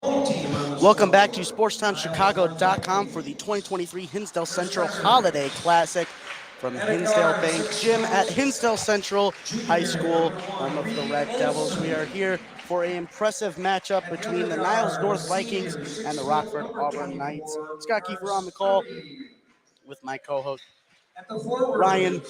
Welcome back to SportsTownChicago.com for the 2023 Hinsdale Central Holiday Classic from Hinsdale Bank Gym at Hinsdale Central High School, home of the Red Devils. We are here for an impressive matchup between the Niles North Vikings and the Rockford Auburn Knights. Scott Kiefer on the call with my co-host Ryan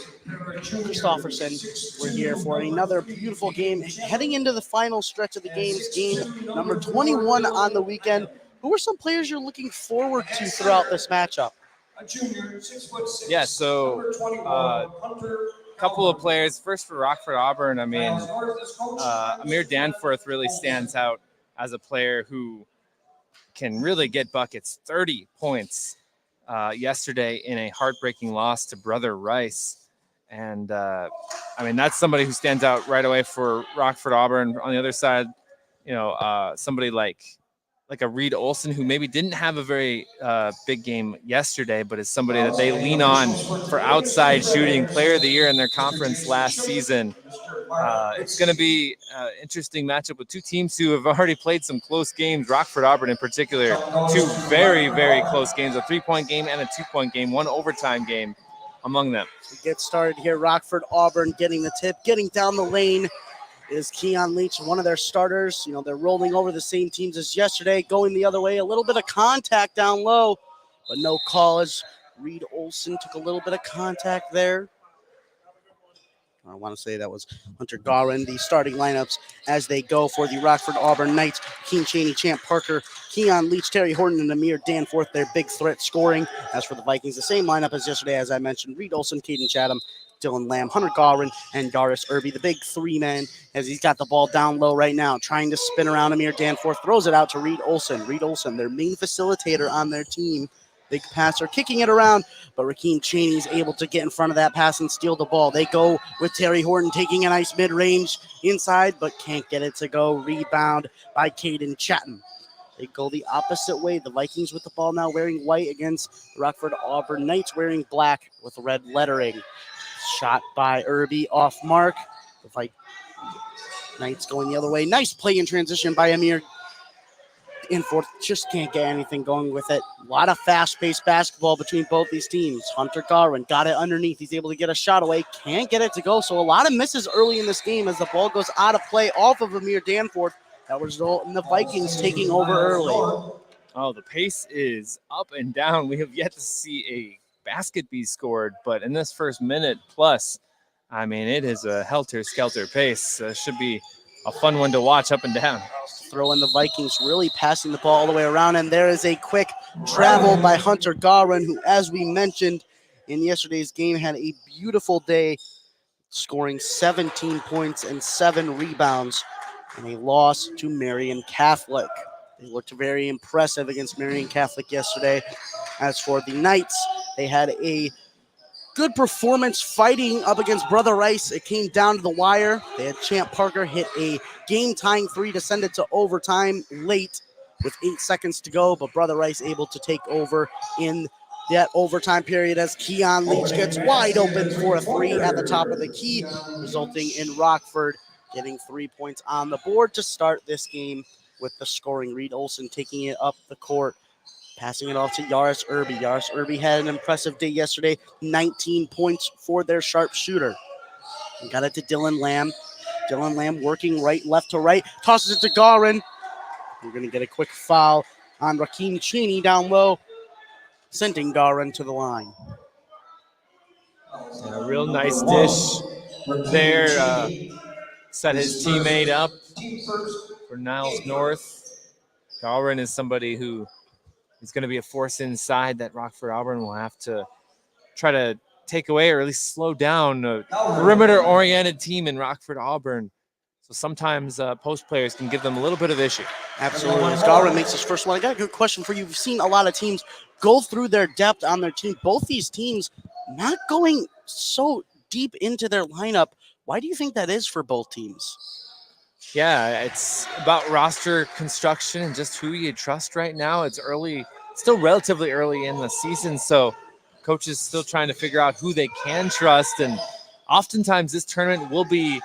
Christofferson. We're here for another beautiful game. Heading into the final stretch of the games, game number 21 on the weekend. Who are some players you're looking forward to throughout this matchup? Yeah, so a couple of players. First for Rockford Auburn, Amir Danforth really stands out as a player who can really get buckets. 30 points yesterday in a heartbreaking loss to Brother Rice. And, that's somebody who stands out right away for Rockford Auburn. On the other side, somebody like a Reed Olson, who maybe didn't have a very big game yesterday, but is somebody that they lean on for outside shooting, player of the year in their conference last season. It's going to be an interesting matchup with two teams who have already played some close games. Rockford Auburn in particular, two very, very close games, a 3-point game and a 2-point game, one overtime game among them. We get started here. Rockford Auburn getting the tip, getting down the lane is Keon Leach, one of their starters. They're rolling over the same teams as yesterday, going the other way. A little bit of contact down low, but no call as Reed Olson took a little bit of contact there. I want to say that was Hunter Garin. The starting lineups as they go for the Rockford Auburn Knights: Keen Cheney, Champ Parker, Keon Leach, Terry Horton, and Amir Danforth, their big threat scoring. As for the Vikings, the same lineup as yesterday, as I mentioned: Reed Olson, Caden Chatham, Dylan Lamb, Hunter Garin, and Yaris Irby, the big three men, as he's got the ball down low right now, trying to spin around. Amir Danforth throws it out to Reed Olson. Reed Olson, their main facilitator on their team. Big passer, kicking it around, but Rakeem Cheney's able to get in front of that pass and steal the ball. They go with Terry Horton taking a nice mid-range inside, but can't get it to go. Rebound by Caden Chatham. They go the opposite way. The Vikings with the ball now wearing white against the Rockford Auburn Knights wearing black with red lettering. Shot by Irby off mark. The Knights going the other way. Nice play in transition by Amir Danforth. Just can't get anything going with it. A lot of fast-paced basketball between both these teams. Hunter Garin got it underneath. He's able to get a shot away. Can't get it to go. So a lot of misses early in this game as the ball goes out of play off of Amir Danforth. That was in the Vikings taking over early. Oh, the pace is up and down. We have yet to see a basket be scored, but in this first minute plus, it is a helter-skelter pace. Should be a fun one to watch up and down. Throw in the Vikings really passing the ball all the way around, and there is a quick travel by Hunter Garin, who, as we mentioned in yesterday's game, had a beautiful day, scoring 17 points and 7 rebounds in a loss to Marian Catholic. They looked very impressive against Marian Catholic yesterday. As for the Knights, they had a good performance fighting up against Brother Rice. It came down to the wire. They had Champ Parker hit a game-tying three to send it to overtime late with 8 seconds to go, but Brother Rice able to take over in that overtime period as Keon Leach gets wide open for a three at the top of the key, resulting in Rockford getting 3 points on the board to start this game with the scoring. Reed Olson taking it up the court, passing it off to Yaris Irby. Yaris Irby had an impressive day yesterday, 19 points for their sharpshooter. And got it to Dylan Lamb. Dylan Lamb working left to right, tosses it to Garin. We're going to get a quick foul on Rakeem Cheney down low, sending Garin to the line. And a real nice dish there. Set his teammate up for Niles North. Garin is somebody who is going to be a force inside that Rockford Auburn will have to try to take away or at least slow down a perimeter-oriented team in Rockford Auburn. So sometimes post players can give them a little bit of issue. Absolutely. As Garin makes his first one, I got a good question for you. We've seen a lot of teams go through their depth on their team. Both these teams not going so deep into their lineup. Why do you think that is for both teams? Yeah, it's about roster construction and just who you trust right now. It's early, still relatively early in the season, so coaches still trying to figure out who they can trust. And oftentimes this tournament will be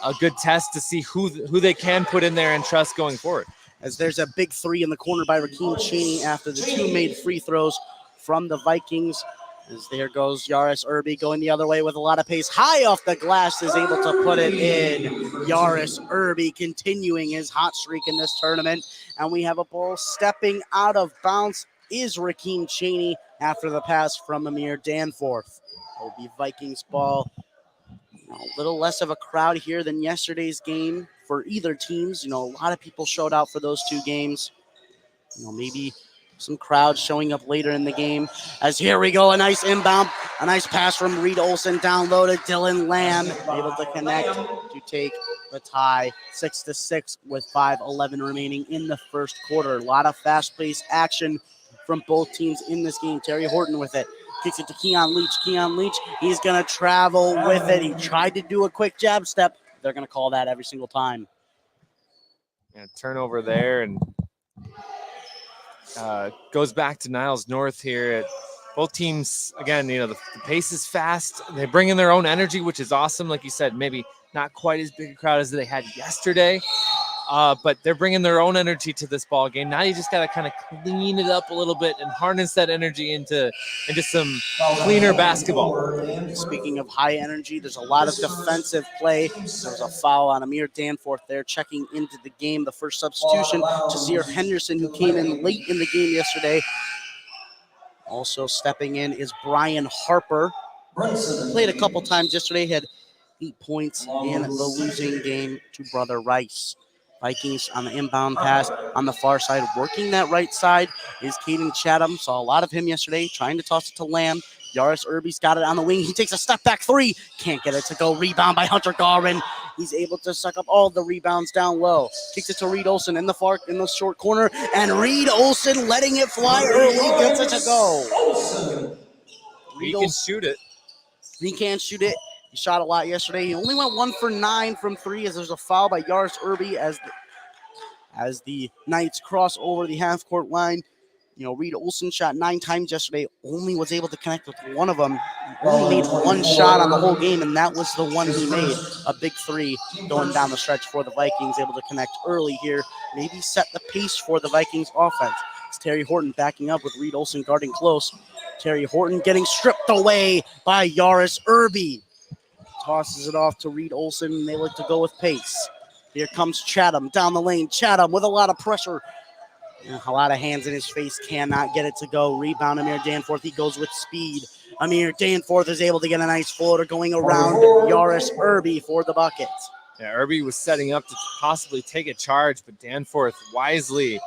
a good test to see who they can put in there and trust going forward. as there's a big three in the corner by Rakeem Cheney after the two made free throws from the Vikings. As there goes Yaris Irby going the other way with a lot of pace. High off the glass is able to put it in. Yaris Irby continuing his hot streak in this tournament. And we have a ball stepping out of bounds is Rakeem Cheney after the pass from Amir Danforth. It'll be Vikings ball. A little less of a crowd here than yesterday's game for either teams. A lot of people showed out for those two games. Maybe some crowd showing up later in the game. As here we go, a nice inbound, a nice pass from Reed Olson down low to Dylan Lamb, able to connect to take the tie 6-6 with 5:11 remaining in the first quarter. A lot of fast-paced action from both teams in this game. Terry Horton with it. Kicks it to Keon Leach. Keon Leach, he's going to travel with it. He tried to do a quick jab step. They're going to call that every single time. Yeah, turnover there, and goes back to Niles North here. Both teams, again, the pace is fast. They bring in their own energy, which is awesome. Like you said, maybe not quite as big a crowd as they had yesterday, but they're bringing their own energy to this ball game. Now you just got to kind of clean it up a little bit and harness that energy into some cleaner basketball. Speaking of high energy, there's a lot of defensive play. There's a foul on Amir Danforth there checking into the game. The first substitution, Jazir Henderson, who came in late in the game yesterday. Also stepping in is Brian Harper. Played a couple times yesterday, had 8 points in the losing game to Brother Rice. Vikings on the inbound pass on the far side. Working that right side is Caden Chatham. Saw a lot of him yesterday, trying to toss it to Lamb. Yaris Irby's got it on the wing. He takes a step back three. Can't get it to go. Rebound by Hunter Garin. He's able to suck up all the rebounds down low. Kicks it to Reed Olson in the short corner. And Reed Olson letting it fly early. Gets it to go. He can shoot it. He can shoot it. He shot a lot yesterday. He only went 1 for 9 from three as there's a foul by Yaris Irby as the Knights cross over the half-court line. Reed Olson shot 9 times yesterday, only was able to connect with one of them. He only made one shot on the whole game, and that was the one he made. A big three going down the stretch for the Vikings, able to connect early here. Maybe set the pace for the Vikings offense. It's Terry Horton backing up with Reed Olson guarding close. Terry Horton getting stripped away by Yaris Irby. Tosses it off to Reed Olson, and they look to go with pace. Here comes Chatham down the lane. Chatham with a lot of pressure. A lot of hands in his face, cannot get it to go. Rebound, Amir Danforth. He goes with speed. Amir Danforth is able to get a nice floater going around Yaris Irby for the bucket. Yeah, Irby was setting up to possibly take a charge, but Danforth wisely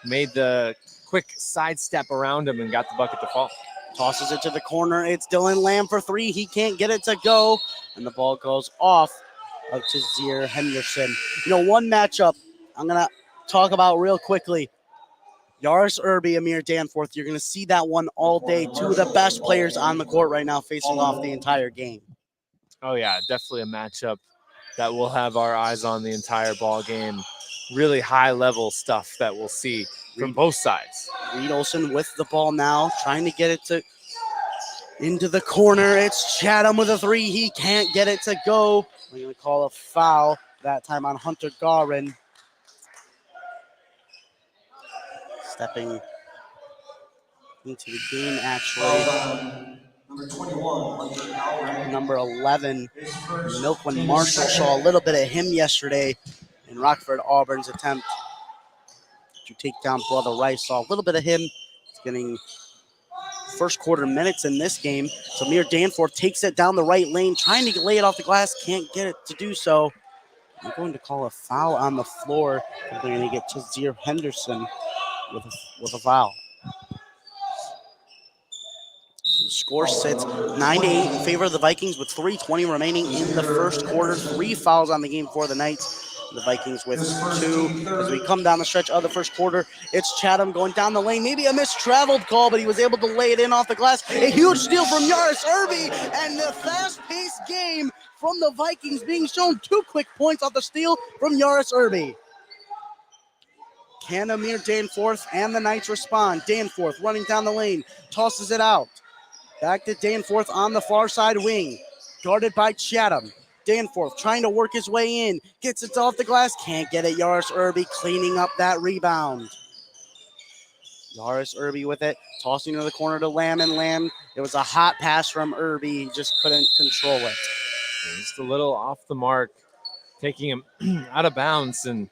made the quick sidestep around him and got the bucket to fall. Tosses it to the corner. It's Dylan Lamb for three. He can't get it to go, and the ball goes off of Jazir Henderson. One matchup I'm going to talk about real quickly. Yaris Irby, Amir Danforth. You're going to see that one all day. Two of the best players on the court right now facing off the entire game. Oh, yeah, definitely a matchup that we'll have our eyes on the entire ball game. Really high-level stuff that we'll see from both sides. Reed Olson with the ball now, trying to get it into the corner. It's Chatham with a three. He can't get it to go. We're going to call a foul that time on Hunter Garin. Stepping into the game, actually. Number 21, number 11, Milkman Marshall. Saw a little bit of him yesterday in Rockford Auburn's attempt to take down Brother Rice. Saw a little bit of him. He's getting first quarter minutes in this game. So Amir Danforth takes it down the right lane, trying to lay it off the glass, can't get it to do so. I'm going to call a foul on the floor. They're going to get Jazir Henderson with a foul. So the score sits 9-8 in favor of the Vikings with 3:20 remaining in the first quarter. 3 fouls on the game for the Knights. The Vikings with 2. As we come down the stretch of the first quarter, it's Chatham going down the lane. Maybe a mistraveled call, but he was able to lay it in off the glass. A huge steal from Yaris Irby, and the fast-paced game from the Vikings being shown. 2 quick points off the steal from Yaris Irby. Can Amir Danforth and the Knights respond? Danforth running down the lane, tosses it out. Back to Danforth on the far side wing, guarded by Chatham. Danforth trying to work his way in. Gets it off the glass. Can't get it. Yaris Irby cleaning up that rebound. Yaris Irby with it. Tossing to the corner to Lamb, and Lamb. It was a hot pass from Irby. He just couldn't control it. Just a little off the mark, taking him out of bounds, and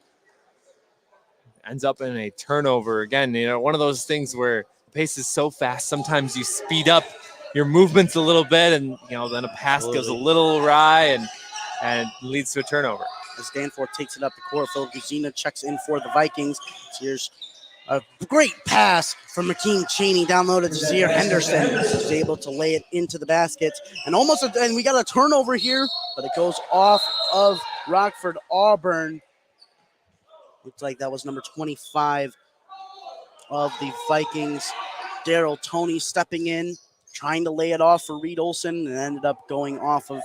ends up in a turnover. Again, one of those things where the pace is so fast, sometimes you speed up your movements a little bit, and then a pass goes a little awry and leads to a turnover. As Danforth takes it up the court, Philip Guzina checks in for the Vikings. Here's a great pass from Rakeem Cheney down low to Desir Henderson. He's able to lay it into the basket. And we got a turnover here, but it goes off of Rockford Auburn. Looks like that was number 25 of the Vikings. Daryl Toney stepping in, trying to lay it off for Reed Olson, and ended up going off of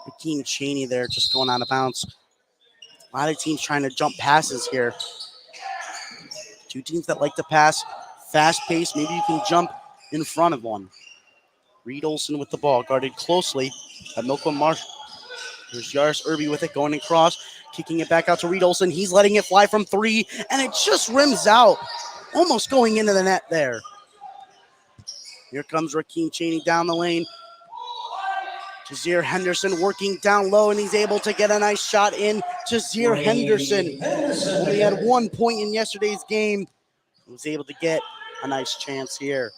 Rakeem Cheney there, just going out of bounds. A lot of teams trying to jump passes here. Two teams that like to pass fast-paced. Maybe you can jump in front of one. Reed Olson with the ball, guarded closely by Milkman Marshall. There's Yaris Irby with it, going across, kicking it back out to Reed Olson. He's letting it fly from three, and it just rims out, almost going into the net there. Here comes Rakeem Cheney down the lane. Desir Henderson working down low, and he's able to get a nice shot in. Desir Henderson only had 1 point in yesterday's game. He was able to get a nice chance here.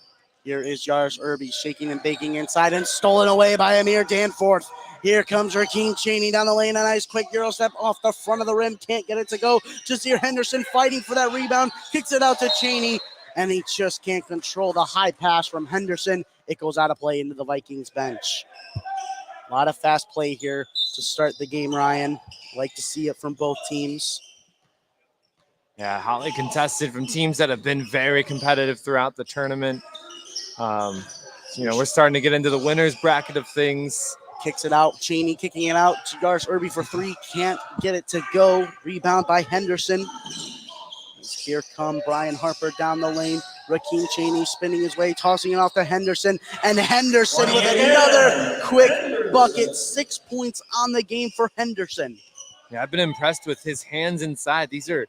Here is Yaris Irby shaking and baking inside, and stolen away by Amir Danforth. Here comes Rakeem Cheney down the lane. A nice quick Euro step off the front of the rim. Can't get it to go. Desir Henderson fighting for that rebound. Kicks it out to Cheney, and he just can't control the high pass from Henderson. It goes out of play into the Vikings bench. A lot of fast play here to start the game, Ryan. Like to see it from both teams. Yeah, hotly contested from teams that have been very competitive throughout the tournament. We're starting to get into the winner's bracket of things. Kicks it out. Cheney kicking it out to Yaris Irby for three. Can't get it to go. Rebound by Henderson. Here come Brian Harper down the lane. Rakeem Cheney spinning his way, tossing it off to Henderson. And Henderson with another quick bucket. 6 points on the game for Henderson. Yeah, I've been impressed with his hands inside. These are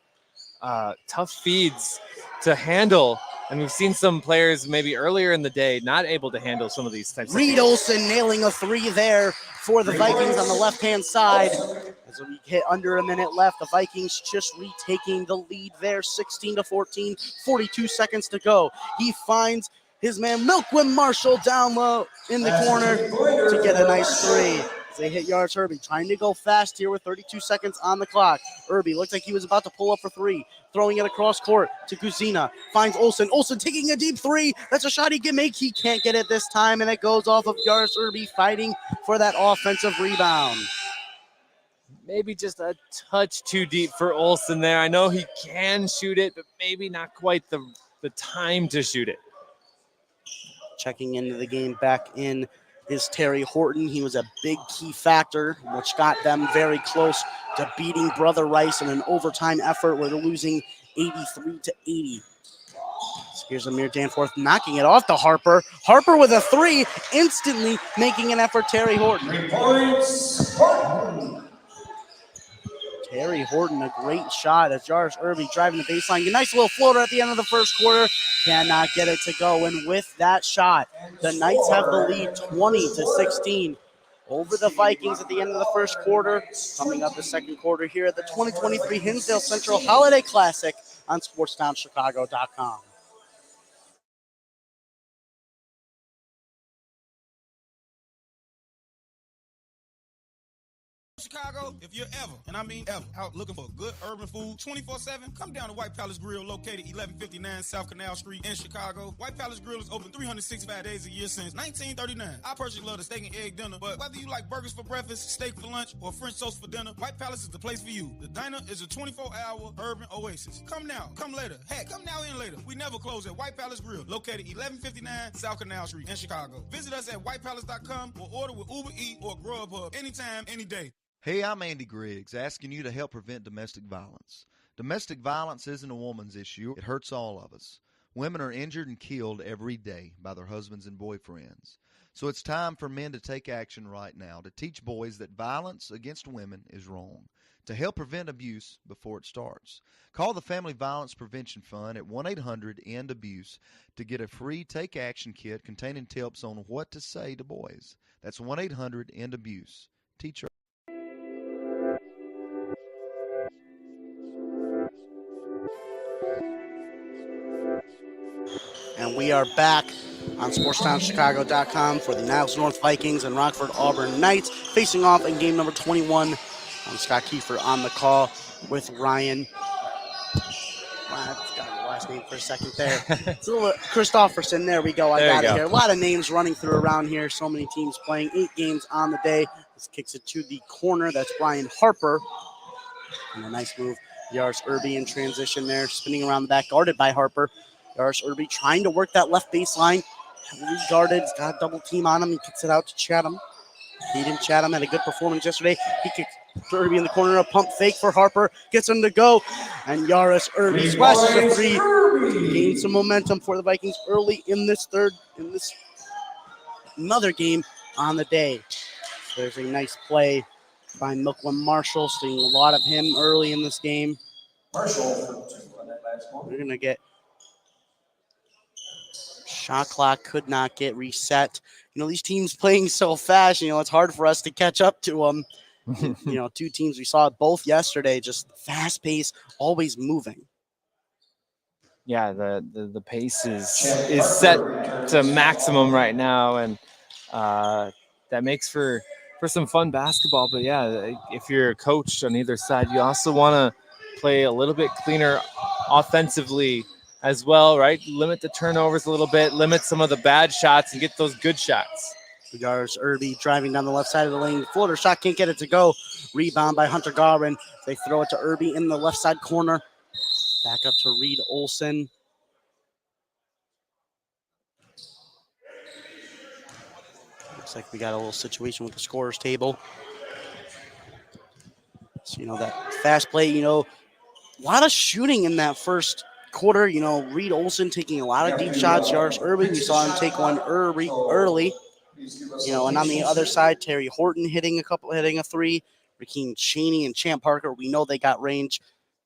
tough feeds to handle. And we've seen some players maybe earlier in the day not able to handle some of these types of Reed Olson nailing a three there for the Vikings on the left-hand side. As we hit under a minute left, the Vikings just retaking the lead there, 16-14, 42 seconds to go. He finds his man Milkman Marshall down low in the corner to get a nice three. As they hit Yaris Irby, trying to go fast here with 32 seconds on the clock. Irby looks like he was about to pull up for three, throwing it across court to Guzina. Finds Olson. Olson taking a deep three. That's a shot he can make. He can't get it this time, and it goes off of Yaris Irby fighting for that offensive rebound. Maybe just a touch too deep for Olson there. I know he can shoot it, but maybe not quite the time to shoot it. Checking into the game back in is Terry Horton. He was a big key factor, which got them very close to beating Brother Rice in an overtime effort where they're losing 83-80. So here's Amir Danforth knocking it off to Harper. Harper with a three, instantly making an effort. Terry Horton. 3 points, Horton. Terry Horton, a great shot as Yaris Irby driving the baseline. A nice little floater at the end of the first quarter. Cannot get it to go. And with that shot, the Knights have the lead 20-16 over the Vikings at the end of the first quarter. Coming up the second quarter here at the 2023 Hinsdale Central Holiday Classic on SportsTownChicago.com. Chicago, if you're ever, and I mean ever, out looking for good urban food 24/7, come down to White Palace Grill, located 1159 South Canal Street in Chicago. White Palace Grill is open 365 days a year since 1939. I personally love the steak and egg dinner, but whether you like burgers for breakfast, steak for lunch, or French toast for dinner, White Palace is the place for you. The diner is a 24-hour urban oasis. Come now, come later. Heck, come now and later. We never close at White Palace Grill, located 1159 South Canal Street in Chicago. Visit us at whitepalace.com or order with Uber Eats or Grubhub anytime, any day. Hey, I'm Andy Griggs, asking you to help prevent domestic violence. Domestic violence isn't a woman's issue. It hurts all of us. Women are injured and killed every day by their husbands and boyfriends. So it's time for men to take action right now to teach boys that violence against women is wrong, to help prevent abuse before it starts. Call the Family Violence Prevention Fund at 1-800-END-ABUSE to get a free Take Action kit containing tips on what to say to boys. That's 1-800-END-ABUSE. Teach your And we are back on SportsTownChicago.com for the Niles North Vikings and Rockford Auburn Knights facing off in game number 21. I'm Scott Kiefer on the call with Ryan. I forgot your last name for a second there. It's a little Christofferson. There we go. I got it here. A lot of names running through around here. So many teams playing. 8 games on the day. This kicks it to the corner. That's Brian Harper. And a nice move. Yaris Irby in transition there. Spinning around the back. Guarded by Harper. Yaris Irby trying to work that left baseline. Heavily guarded. He's got a double team on him. He kicks it out to Chatham. Chatham had a good performance yesterday. He kicked Irby in the corner, a pump fake for Harper, gets him to go, and Yaris Irby splashes a 3, gains some momentum for the Vikings early in this another game on the day. So there's a nice play by Milkman Marshall, seeing a lot of him early in this game. Marshall, We're going to get shot clock could not get reset. These teams playing so fast, it's hard for us to catch up to them. 2 teams, we saw it both yesterday, just fast pace, always moving. Yeah, the pace is set to maximum right now, and that makes for some fun basketball. But yeah, if you're a coach on either side, you also want to play a little bit cleaner offensively as well, right? Limit the turnovers a little bit, limit some of the bad shots, and get those good shots. Yaris Irby driving down the left side of the lane. Floater shot, can't get it to go. Rebound by Hunter Garvin. They throw it to Irby in the left side corner. Back up to Reed Olson. Looks like we got a little situation with the scorer's table. So, that fast play, a lot of shooting in that first quarter. Reed Olson taking a lot of deep shots. Yaris Irby, we saw him take one early. And on the other side, Terry Horton hitting a 3. Rakeem Cheney and Champ Parker, we know they got range.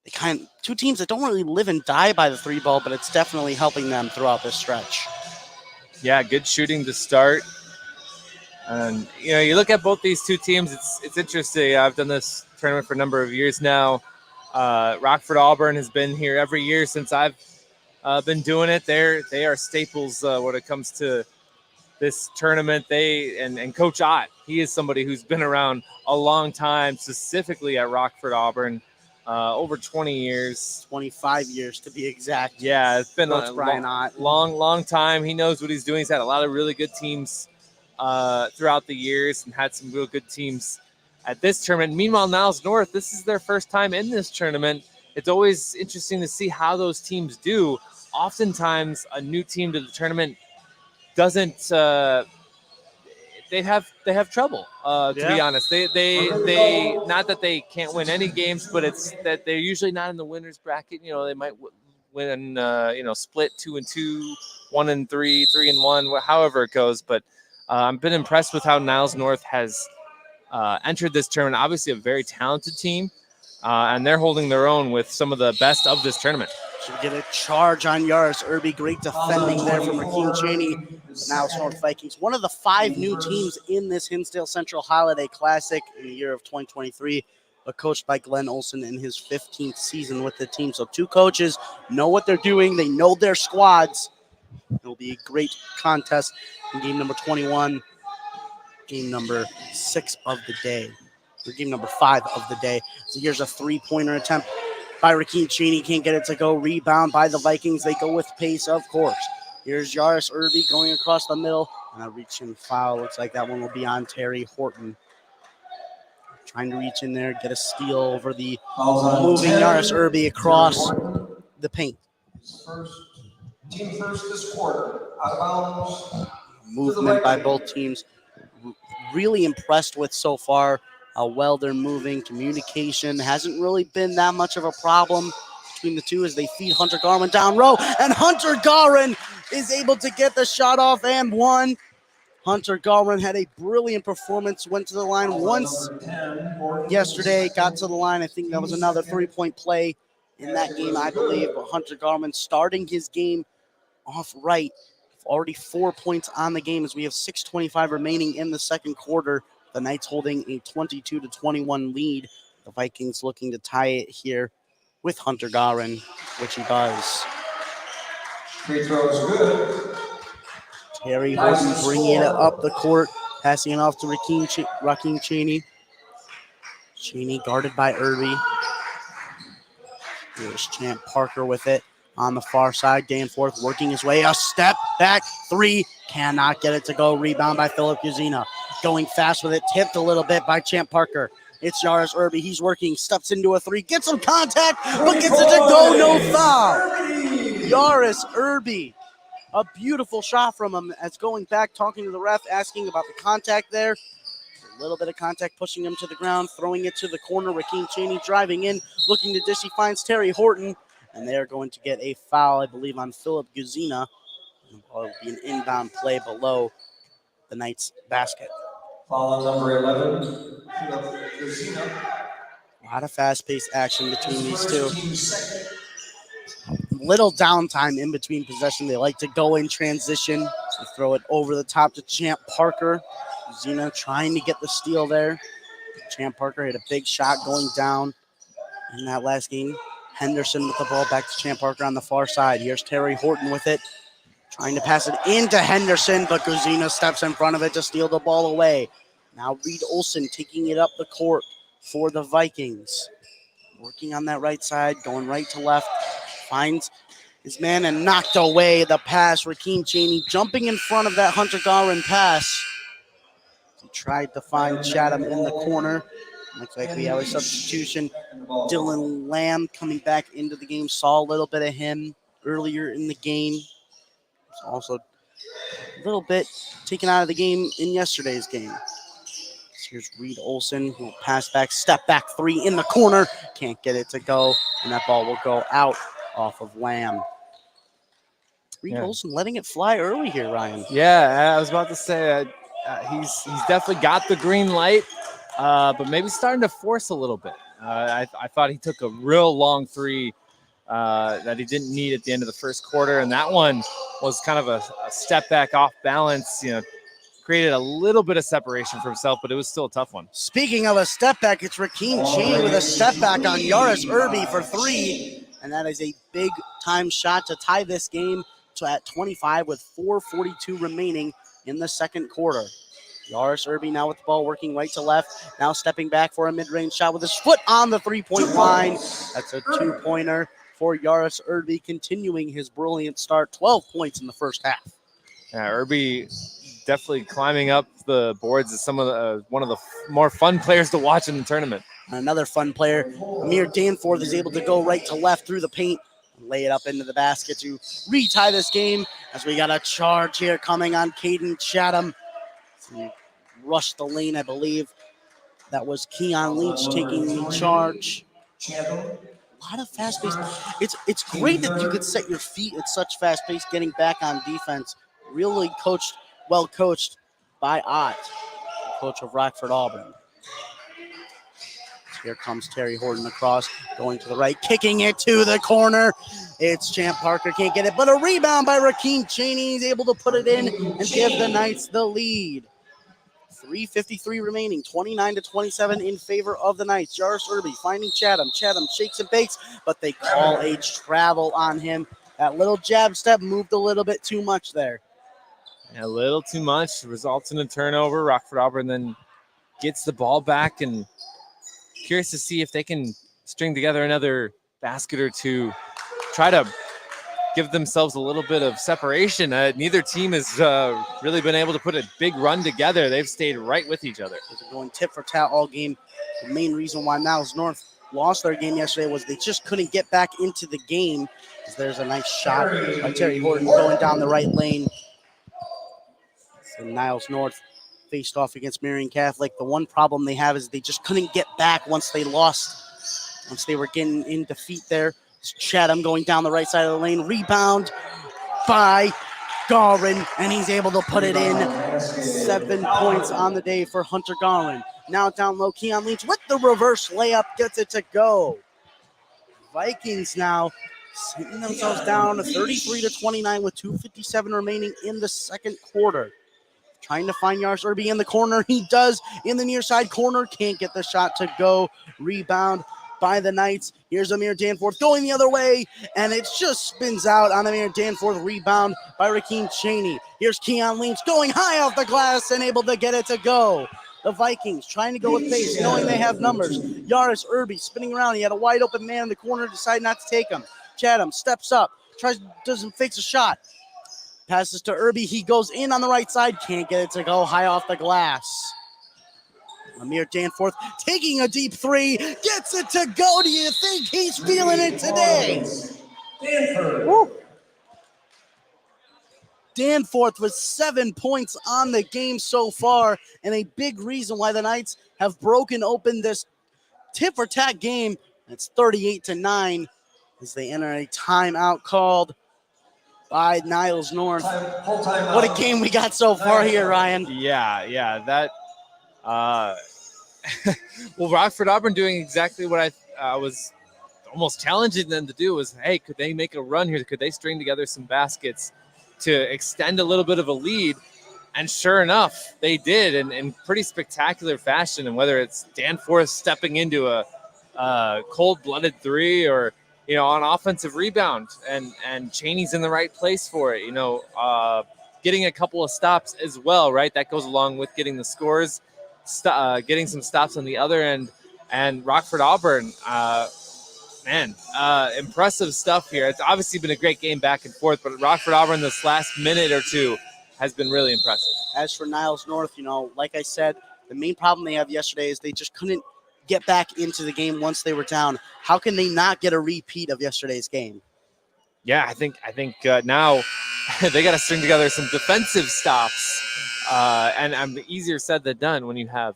They 2 teams that don't really live and die by the 3 ball, but it's definitely helping them throughout this stretch. Yeah, good shooting to start. And you look at both these 2 teams, it's interesting. I've done this tournament for a number of years now. Rockford Auburn has been here every year since I've been doing it. They are staples when it comes to this tournament. And Coach Ott, he is somebody who's been around a long time, specifically at Rockford Auburn, over 20 years. 25 years to be exact. Yeah, it's been Coach a Brian Ott. long time. He knows what he's doing. He's had a lot of really good teams throughout the years and had some real good teams at this tournament. Meanwhile, Niles North, this is their first time in this tournament. It's always interesting to see how those teams do. Oftentimes, a new team to the tournament doesn't they have trouble to be honest. They not that they can't win any games, but it's that they're usually not in the winners bracket. They might win split 2-2, 1-3, 3-1, however it goes. But I've been impressed with how Niles North has entered this tournament. Obviously a very talented team, and they're holding their own with some of the best of this tournament. Should get a charge on Yaris Irby. Great defending there from Rakeem Cheney. Niles North Vikings, one of the 5 new teams in this Hinsdale Central Holiday Classic in the year of 2023, but coached by Glenn Olson in his 15th season with the team. So 2 coaches know what they're doing. They know their squads. It'll be a great contest in game number 21, game number 6 of the day, or game number 5 of the day. So here's a 3-pointer attempt by Rakeem Cheney. Can't get it to go. Rebound by the Vikings. They go with pace, of course. Here's Yaris Irby going across the middle. And a reach-in foul. Looks like that one will be on Terry Horton. Trying to reach in there, get a steal over the moving Yaris Irby across the paint. Team first this quarter. Out of bounds. Movement by both teams. Really impressed with so far how well they're moving. Communication hasn't really been that much of a problem between the two as they feed Hunter Garwin down row. And Hunter Garwin is able to get the shot off and one. Hunter Garwin had a brilliant performance, went to the line once yesterday, got to the line. I think that was another three-point play in that game, I believe. But Hunter Garwin starting his game off right. Already 4 points on the game as we have 6:25 remaining in the second quarter. The Knights holding a 22-21 lead. The Vikings looking to tie it here with Hunter Garwin, which he does. Free throw is good. Terry Horton bringing it up the court, passing it off to Rakeem Cheney. Cheney guarded by Irby. Here's Champ Parker with it on the far side. Danforth working his way. A step back three. Cannot get it to go. Rebound by Philip Guzina. Going fast with it. Tipped a little bit by Champ Parker. It's Yaris Irby. He's working. Steps into a three. Gets some contact, but gets it to go. No foul. Yaris Irby. A beautiful shot from him as going back, talking to the ref, asking about the contact there. A little bit of contact pushing him to the ground, throwing it to the corner. Rakeem Cheney driving in, looking to dish. He finds Terry Horton, and they are going to get a foul, I believe, on Philip Guzina. It'll be an inbound play below the Knights' basket. Foul on number 11, Guzina. A lot of fast-paced action between these two. Little downtime in between possession. They like to go in transition. They throw it over the top to Champ Parker. Guzina trying to get the steal there. Champ Parker hit a big shot going down in that last game. Henderson with the ball back to Champ Parker on the far side. Here's Terry Horton with it. Trying to pass it into Henderson, but Guzina steps in front of it to steal the ball away. Now Reed Olson taking it up the court for the Vikings. Working on that right side, going right to left. Finds his man and knocked away the pass. Rakeem Cheney jumping in front of that Hunter Garwin pass. He tried to find Chatham in the corner. Looks like we have a substitution. Dylan Lamb coming back into the game. Saw a little bit of him earlier in the game. He's also a little bit taken out of the game in yesterday's game. Here's Reed Olson who will pass back, step back three in the corner. Can't get it to go, and that ball will go out off of Lamb. Reed Olson letting it fly early here, Ryan. Yeah, I was about to say he's definitely got the green light, but maybe starting to force a little bit. I thought he took a real long three that he didn't need at the end of the first quarter, and that one was kind of a step back off balance, created a little bit of separation for himself, but it was still a tough one. Speaking of a step back, it's Rakeem Cheney with a step back on Yaris Irby for three, and that is a big time shot to tie this game at 25 with 4:42 remaining in the second quarter. Yaris Irby now with the ball working right to left, now stepping back for a mid-range shot with his foot on the three-point line. That's a two-pointer for Yaris Irby, continuing his brilliant start, 12 points in the first half. Yeah, Irby definitely climbing up the boards as one of the more fun players to watch in the tournament. Another fun player, Amir Danforth, is able to go right to left through the paint and lay it up into the basket to retie this game as we got a charge here coming on Caden Chatham. He rushed the lane, I believe. That was Keon Leach taking the charge. A lot of fast pace. It's great that you could set your feet at such fast pace getting back on defense. Really well coached by Ott, coach of Rockford Auburn. Here comes Terry Horton across, going to the right, kicking it to the corner. It's Champ Parker, can't get it, but a rebound by Rakeem Cheney. He's able to put it in and give the Knights the lead. 3:53 remaining, 29-27 in favor of the Knights. Yaris Irby finding Chatham. Chatham shakes and bakes, but they call a travel on him. That little jab step moved a little bit too much there. A little too much, results in a turnover. Rockford Auburn then gets the ball back, and curious to see if they can string together another basket or two, try to give themselves a little bit of separation. Neither team has really been able to put a big run together. They've stayed right with each other. They're going tit for tat all game. The main reason why Niles North lost their game yesterday was they just couldn't get back into the game. There's a nice shot by Terry Horton going down the right lane. So Niles North faced off against Marion Catholic. The one problem they have is they just couldn't get back once they lost, once they were getting in defeat there. Chatham going down the right side of the lane. Rebound by Garin, and he's able to put it in. 7 points on the day for Hunter Garin. Now down low, Keon Leach with the reverse layup gets it to go. Vikings now sitting themselves down to 33-29 with 2:57 remaining in the second quarter. Trying to find Yaris Irby in the corner. He does in the near side corner. Can't get the shot to go. Rebound by the Knights. Here's Amir Danforth going the other way, and it just spins out on Amir Danforth. Rebound by Rakeem Cheney. Here's Keon Lynch going high off the glass and able to get it to go. The Vikings trying to go with pace, knowing they have numbers. Yaris Irby spinning around. He had a wide open man in the corner, decided not to take him. Chatham steps up, doesn't fix a shot. Passes to Irby. He goes in on the right side. Can't get it to go high off the glass. Amir Danforth taking a deep three. Gets it to go. Do you think he's feeling it today? Woo. Danforth with 7 points on the game so far, and a big reason why the Knights have broken open this tit-for-tat game. It's 38-9 as they enter a timeout called by Niles North. What a game we got so far here, Ryan. Yeah, that well, Rockford Auburn doing exactly what I was almost challenging them to do was, hey, could they make a run here? Could they string together some baskets to extend a little bit of a lead? And sure enough, they did in pretty spectacular fashion. And whether it's Danforth stepping into a cold-blooded three or, on offensive rebound, and Cheney's in the right place for it, getting a couple of stops as well, right? That goes along with getting the scores, getting some stops on the other end. And Rockford Auburn, impressive stuff here. It's obviously been a great game back and forth, but Rockford Auburn this last minute or two has been really impressive. As for Niles North, like I said, the main problem they have yesterday is they just couldn't get back into the game once they were down. How can they not get a repeat of yesterday's game? Yeah, I think now they got to string together some defensive stops, and easier said than done when you have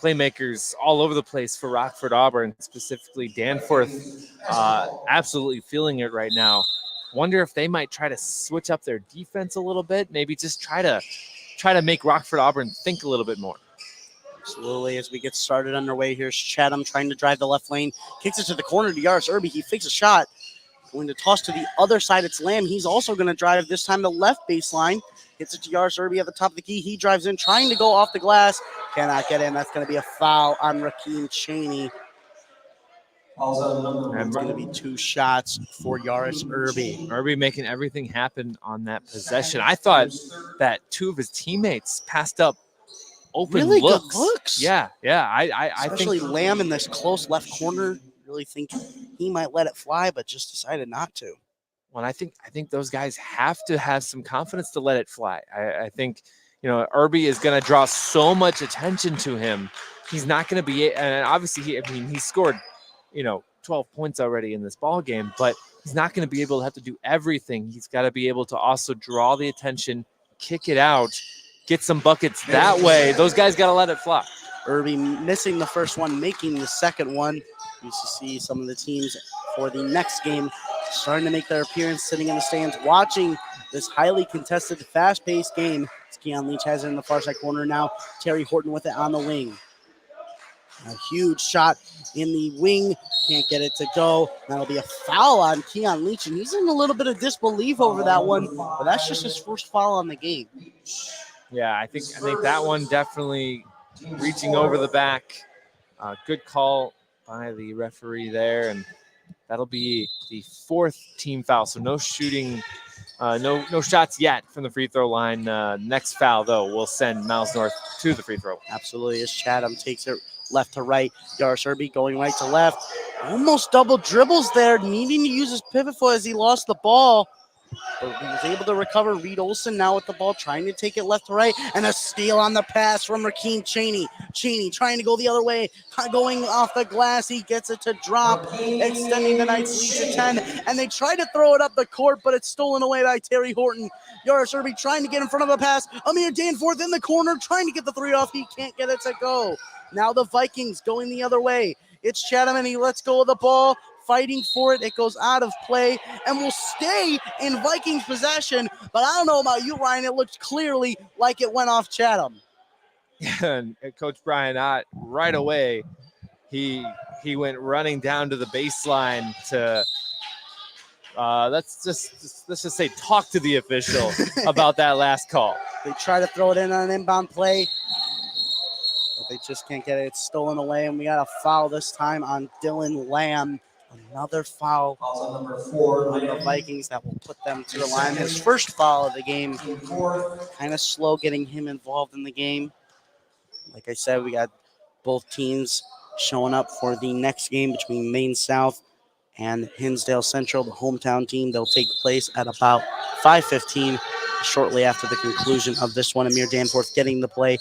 playmakers all over the place for Rockford Auburn, specifically Danforth, absolutely feeling it right now. Wonder if they might try to switch up their defense a little bit, maybe just try to make Rockford Auburn think a little bit more. Absolutely. As we get started underway, here's Chatham trying to drive the left lane. Kicks it to the corner to Yaris Irby. He fakes a shot. Going to toss to the other side. It's Lamb. He's also going to drive this time the left baseline. Hits it to Yaris Irby at the top of the key. He drives in, trying to go off the glass. Cannot get in. That's going to be a foul on Rakeem Cheney. And it's going to be 2 shots for Yaris Irby. Irby making everything happen on that possession. I thought that 2 of his teammates passed up open really looks. Good looks. Yeah. I Especially think Lamb in this close left corner. Really think he might let it fly, but just decided not to. Well, I think those guys have to have some confidence to let it fly. I think, Irby is going to draw so much attention to him. He's not going to be, and obviously he scored, 12 points already in this ball game, but he's not going to be able to have to do everything. He's got to be able to also draw the attention, kick it out, get some buckets that way. Those guys got to let it fly. Irby missing the first one, making the second one. Used to see some of the teams for the next game starting to make their appearance, sitting in the stands, watching this highly contested, fast-paced game. Keon Leach has it in the far side corner now. Terry Horton with it on the wing. A huge shot in the wing. Can't get it to go. That'll be a foul on Keon Leach, and he's in a little bit of disbelief over that one, but that's just his first foul on the game. Yeah, I think that one definitely reaching over the back. Good call by the referee there, and that'll be the 4th team foul. So no shooting, no shots yet from the free throw line. Next foul, though, will send Niles North to the free throw. Absolutely, as Chatham takes it left to right. Yaris Irby going right to left. Almost double dribbles there, needing to use his pivot foot as he lost the ball. But he was able to recover. Reed Olson now with the ball, trying to take it left to right. And a steal on the pass from Rakeem Cheney. Cheney trying to go the other way, going off the glass. He gets it to drop, extending the Knights' lead to 10. And they try to throw it up the court, but it's stolen away by Terry Horton. Yaris Irby trying to get in front of the pass. Amir Danforth in the corner, trying to get the 3 off. He can't get it to go. Now the Vikings going the other way. It's Chatham, and he lets go of the ball. fighting for it. It goes out of play and will stay in Vikings possession. But I don't know about you, Ryan. It looked clearly like it went off Chatham. And Coach Brian Ott, right away, he went running down to the baseline to let's just say talk to the official about that last call. They try to throw it in on an inbound play, but they just can't get it. It's stolen away, and we got a foul this time on Dylan Lamb. Another foul On number 4, on the Vikings that will put them to the line. His first foul of the game. Kind of slow getting him involved in the game. Like I said, we got both teams showing up for the next game between Maine South and Hinsdale Central, the hometown team. They'll take place at about 5:15, shortly after the conclusion of this one. Amir Danforth getting the play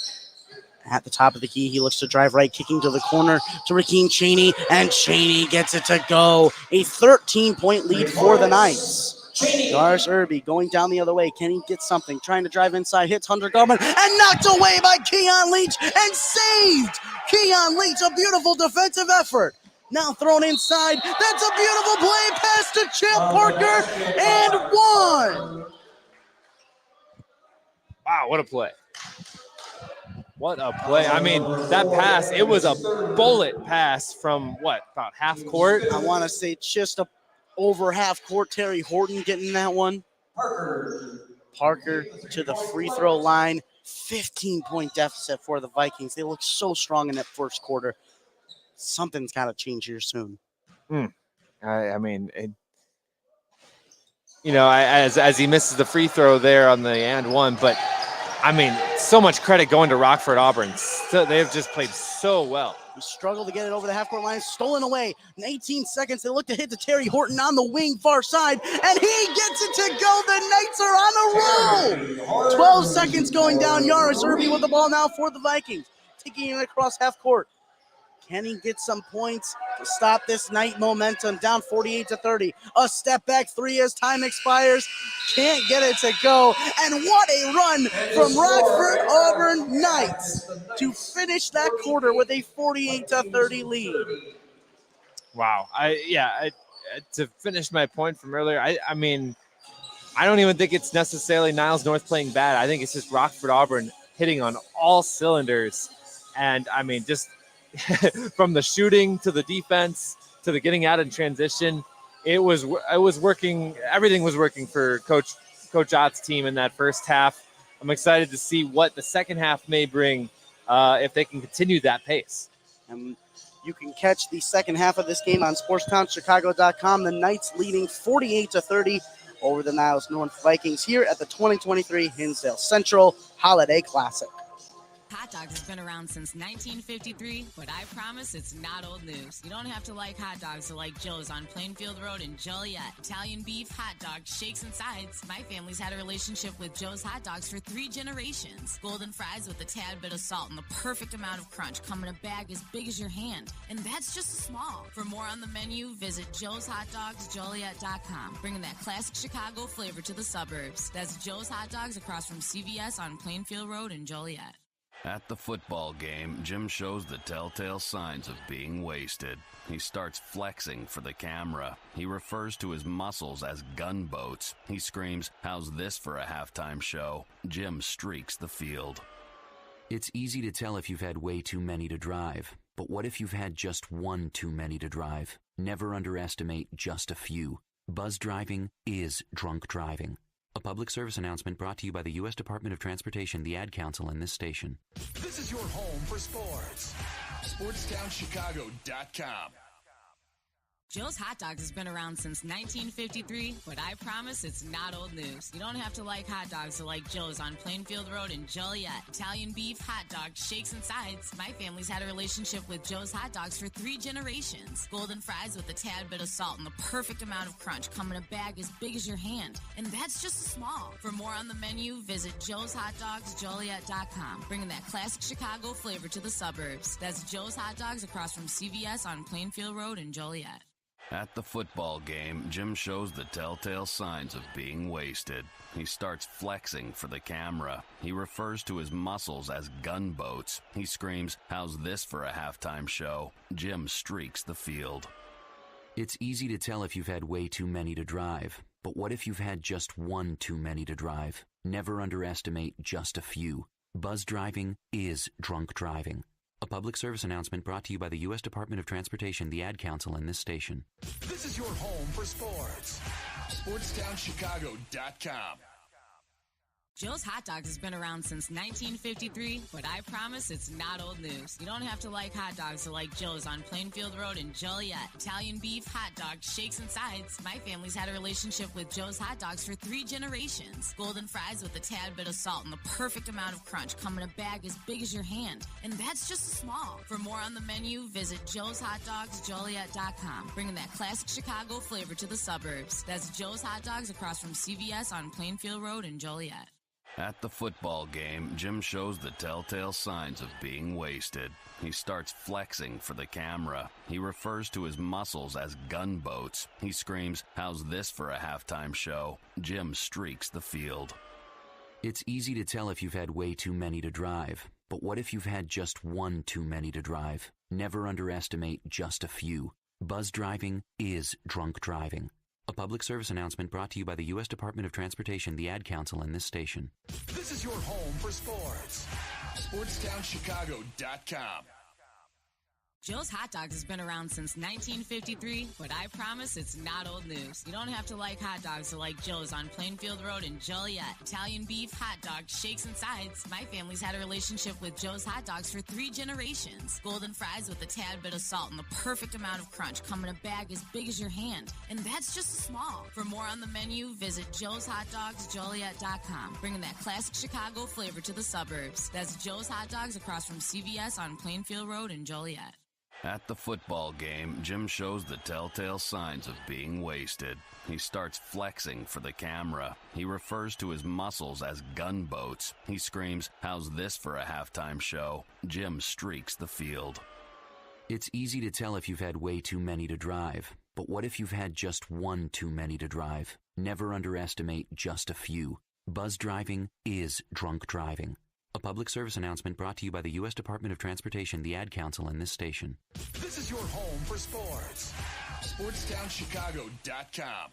at the top of the key. He looks to drive right, kicking to the corner to Rakeem Cheney, and Cheney gets it to go. A 13-point lead for the Knights. Yaris Irby going down the other way. Can he get something? Trying to drive inside, hits Hunter Garman, and knocked away by Keon Leach, and saved! Keon Leach, a beautiful defensive effort. Now thrown inside. That's a beautiful play pass to Champ Parker, and one. Wow, what a play. What a play. I mean, that pass, it was a bullet pass from about half court? I want to say just over half court. Terry Horton getting that one. Parker to the free throw line. 15-point deficit for the Vikings. They look so strong in that first quarter. Something's got to change here soon. I mean, as he misses the free throw there on the and one, but I mean, so much credit going to Rockford Auburn. They've just played so well. We struggle to get it over the half-court line. Stolen away. In 18 seconds, they look to hit to Terry Horton on the wing far side, and he gets it to go. The Knights are on a roll. 12 seconds going down. Yaris Irby with the ball now for the Vikings. Taking it across half court. Can he get some points to stop this Knight momentum? Down 48-30. A step back three as time expires. Can't get it to go. And what a run from Rockford Auburn Knights to finish that quarter with a 48-30 lead. Wow. To finish my point from earlier, I mean, I don't even think it's necessarily Niles North playing bad. I think it's just Rockford Auburn hitting on all cylinders. And I mean, just from the shooting to the defense to the getting out in transition, it was working. Everything was working for Coach Ott's team in that first half. I'm excited to see what the second half may bring if they can continue that pace. And you can catch the second half of this game on SportsTownChicago.com. The Knights leading 48-30 over the Niles North Vikings here at the 2023 Hinsdale Central Holiday Classic. Hot dogs has been around since 1953, but I promise it's not old news. You don't have to like hot dogs to like Joe's on Plainfield Road in Joliet. Italian beef, hot dogs, shakes, and sides. My family's had a relationship with Joe's Hot Dogs for 3 generations. Golden fries with a tad bit of salt and the perfect amount of crunch come in a bag as big as your hand. And that's just a small. For more on the menu, visit joeshotdogsjoliet.com. Bringing that classic Chicago flavor to the suburbs. That's Joe's Hot Dogs across from CVS on Plainfield Road in Joliet. At the football game, Jim shows the telltale signs of being wasted. He starts flexing for the camera. He refers to his muscles as gunboats. He screams, "How's this for a halftime show?" Jim streaks the field. It's easy to tell if you've had way too many to drive. But what if you've had just one too many to drive? Never underestimate just a few. Buzz driving is drunk driving. A public service announcement brought to you by the U.S. Department of Transportation, the Ad Council, and this station. This is your home for sports. SportsTownChicago.com. Joe's Hot Dogs has been around since 1953, but I promise it's not old news. You don't have to like hot dogs to like Joe's on Plainfield Road in Joliet. Italian beef, hot dogs, shakes, and sides. My family's had a relationship with Joe's Hot Dogs for 3 generations. Golden fries with a tad bit of salt and the perfect amount of crunch come in a bag as big as your hand. And that's just a small. For more on the menu, visit joeshotdogsjoliet.com. Bringing that classic Chicago flavor to the suburbs. That's Joe's Hot Dogs across from CVS on Plainfield Road in Joliet. At the football game, Jim shows the telltale signs of being wasted. He starts flexing for the camera. He refers to his muscles as gunboats. He screams, "How's this for a halftime show?" Jim streaks the field. It's easy to tell if you've had way too many to drive, but what if you've had just one too many to drive? Never underestimate just a few. Buzz driving is drunk driving. A public service announcement brought to you by the U.S. Department of Transportation, the Ad Council, and this station. This is your home for sports. SportsTownChicago.com. Joe's Hot Dogs has been around since 1953, but I promise it's not old news. You don't have to like hot dogs to like Joe's on Plainfield Road in Joliet. Italian beef, hot dogs, shakes, and sides. My family's had a relationship with Joe's Hot Dogs for 3 generations. Golden fries with a tad bit of salt and the perfect amount of crunch come in a bag as big as your hand. And that's just small. For more on the menu, visit joeshotdogsjoliet.com, bringing that classic Chicago flavor to the suburbs. That's Joe's Hot Dogs across from CVS on Plainfield Road in Joliet. At the football game, Jim shows the telltale signs of being wasted. He starts flexing for the camera. He refers to his muscles as gunboats. He screams, "How's this for a halftime show?" Jim streaks the field. It's easy to tell if you've had way too many to drive, but what if you've had just one too many to drive? Never underestimate just a few. Buzz driving is drunk driving. A public service announcement brought to you by the U.S. Department of Transportation, the Ad Council, and this station. This is your home for sports. SportsTownChicago.com. Joe's Hot Dogs has been around since 1953, but I promise it's not old news. You don't have to like hot dogs to like Joe's on Plainfield Road in Joliet. Italian beef, hot dogs, shakes, and sides. My family's had a relationship with Joe's Hot Dogs for 3 generations. Golden fries with a tad bit of salt and the perfect amount of crunch come in a bag as big as your hand. And that's just small. For more on the menu, visit joeshotdogsjoliet.com, bringing that classic Chicago flavor to the suburbs. That's Joe's Hot Dogs across from CVS on Plainfield Road in Joliet. At the football game, Jim shows the telltale signs of being wasted. He starts flexing for the camera. He refers to his muscles as gunboats. He screams, "How's this for a halftime show?" Jim streaks the field. It's easy to tell if you've had way too many to drive, but what if you've had just one too many to drive? Never underestimate just a few. Buzz driving is drunk driving. A public service announcement brought to you by the U.S. Department of Transportation, the Ad Council, and this station. This is your home for sports. SportsTownChicago.com.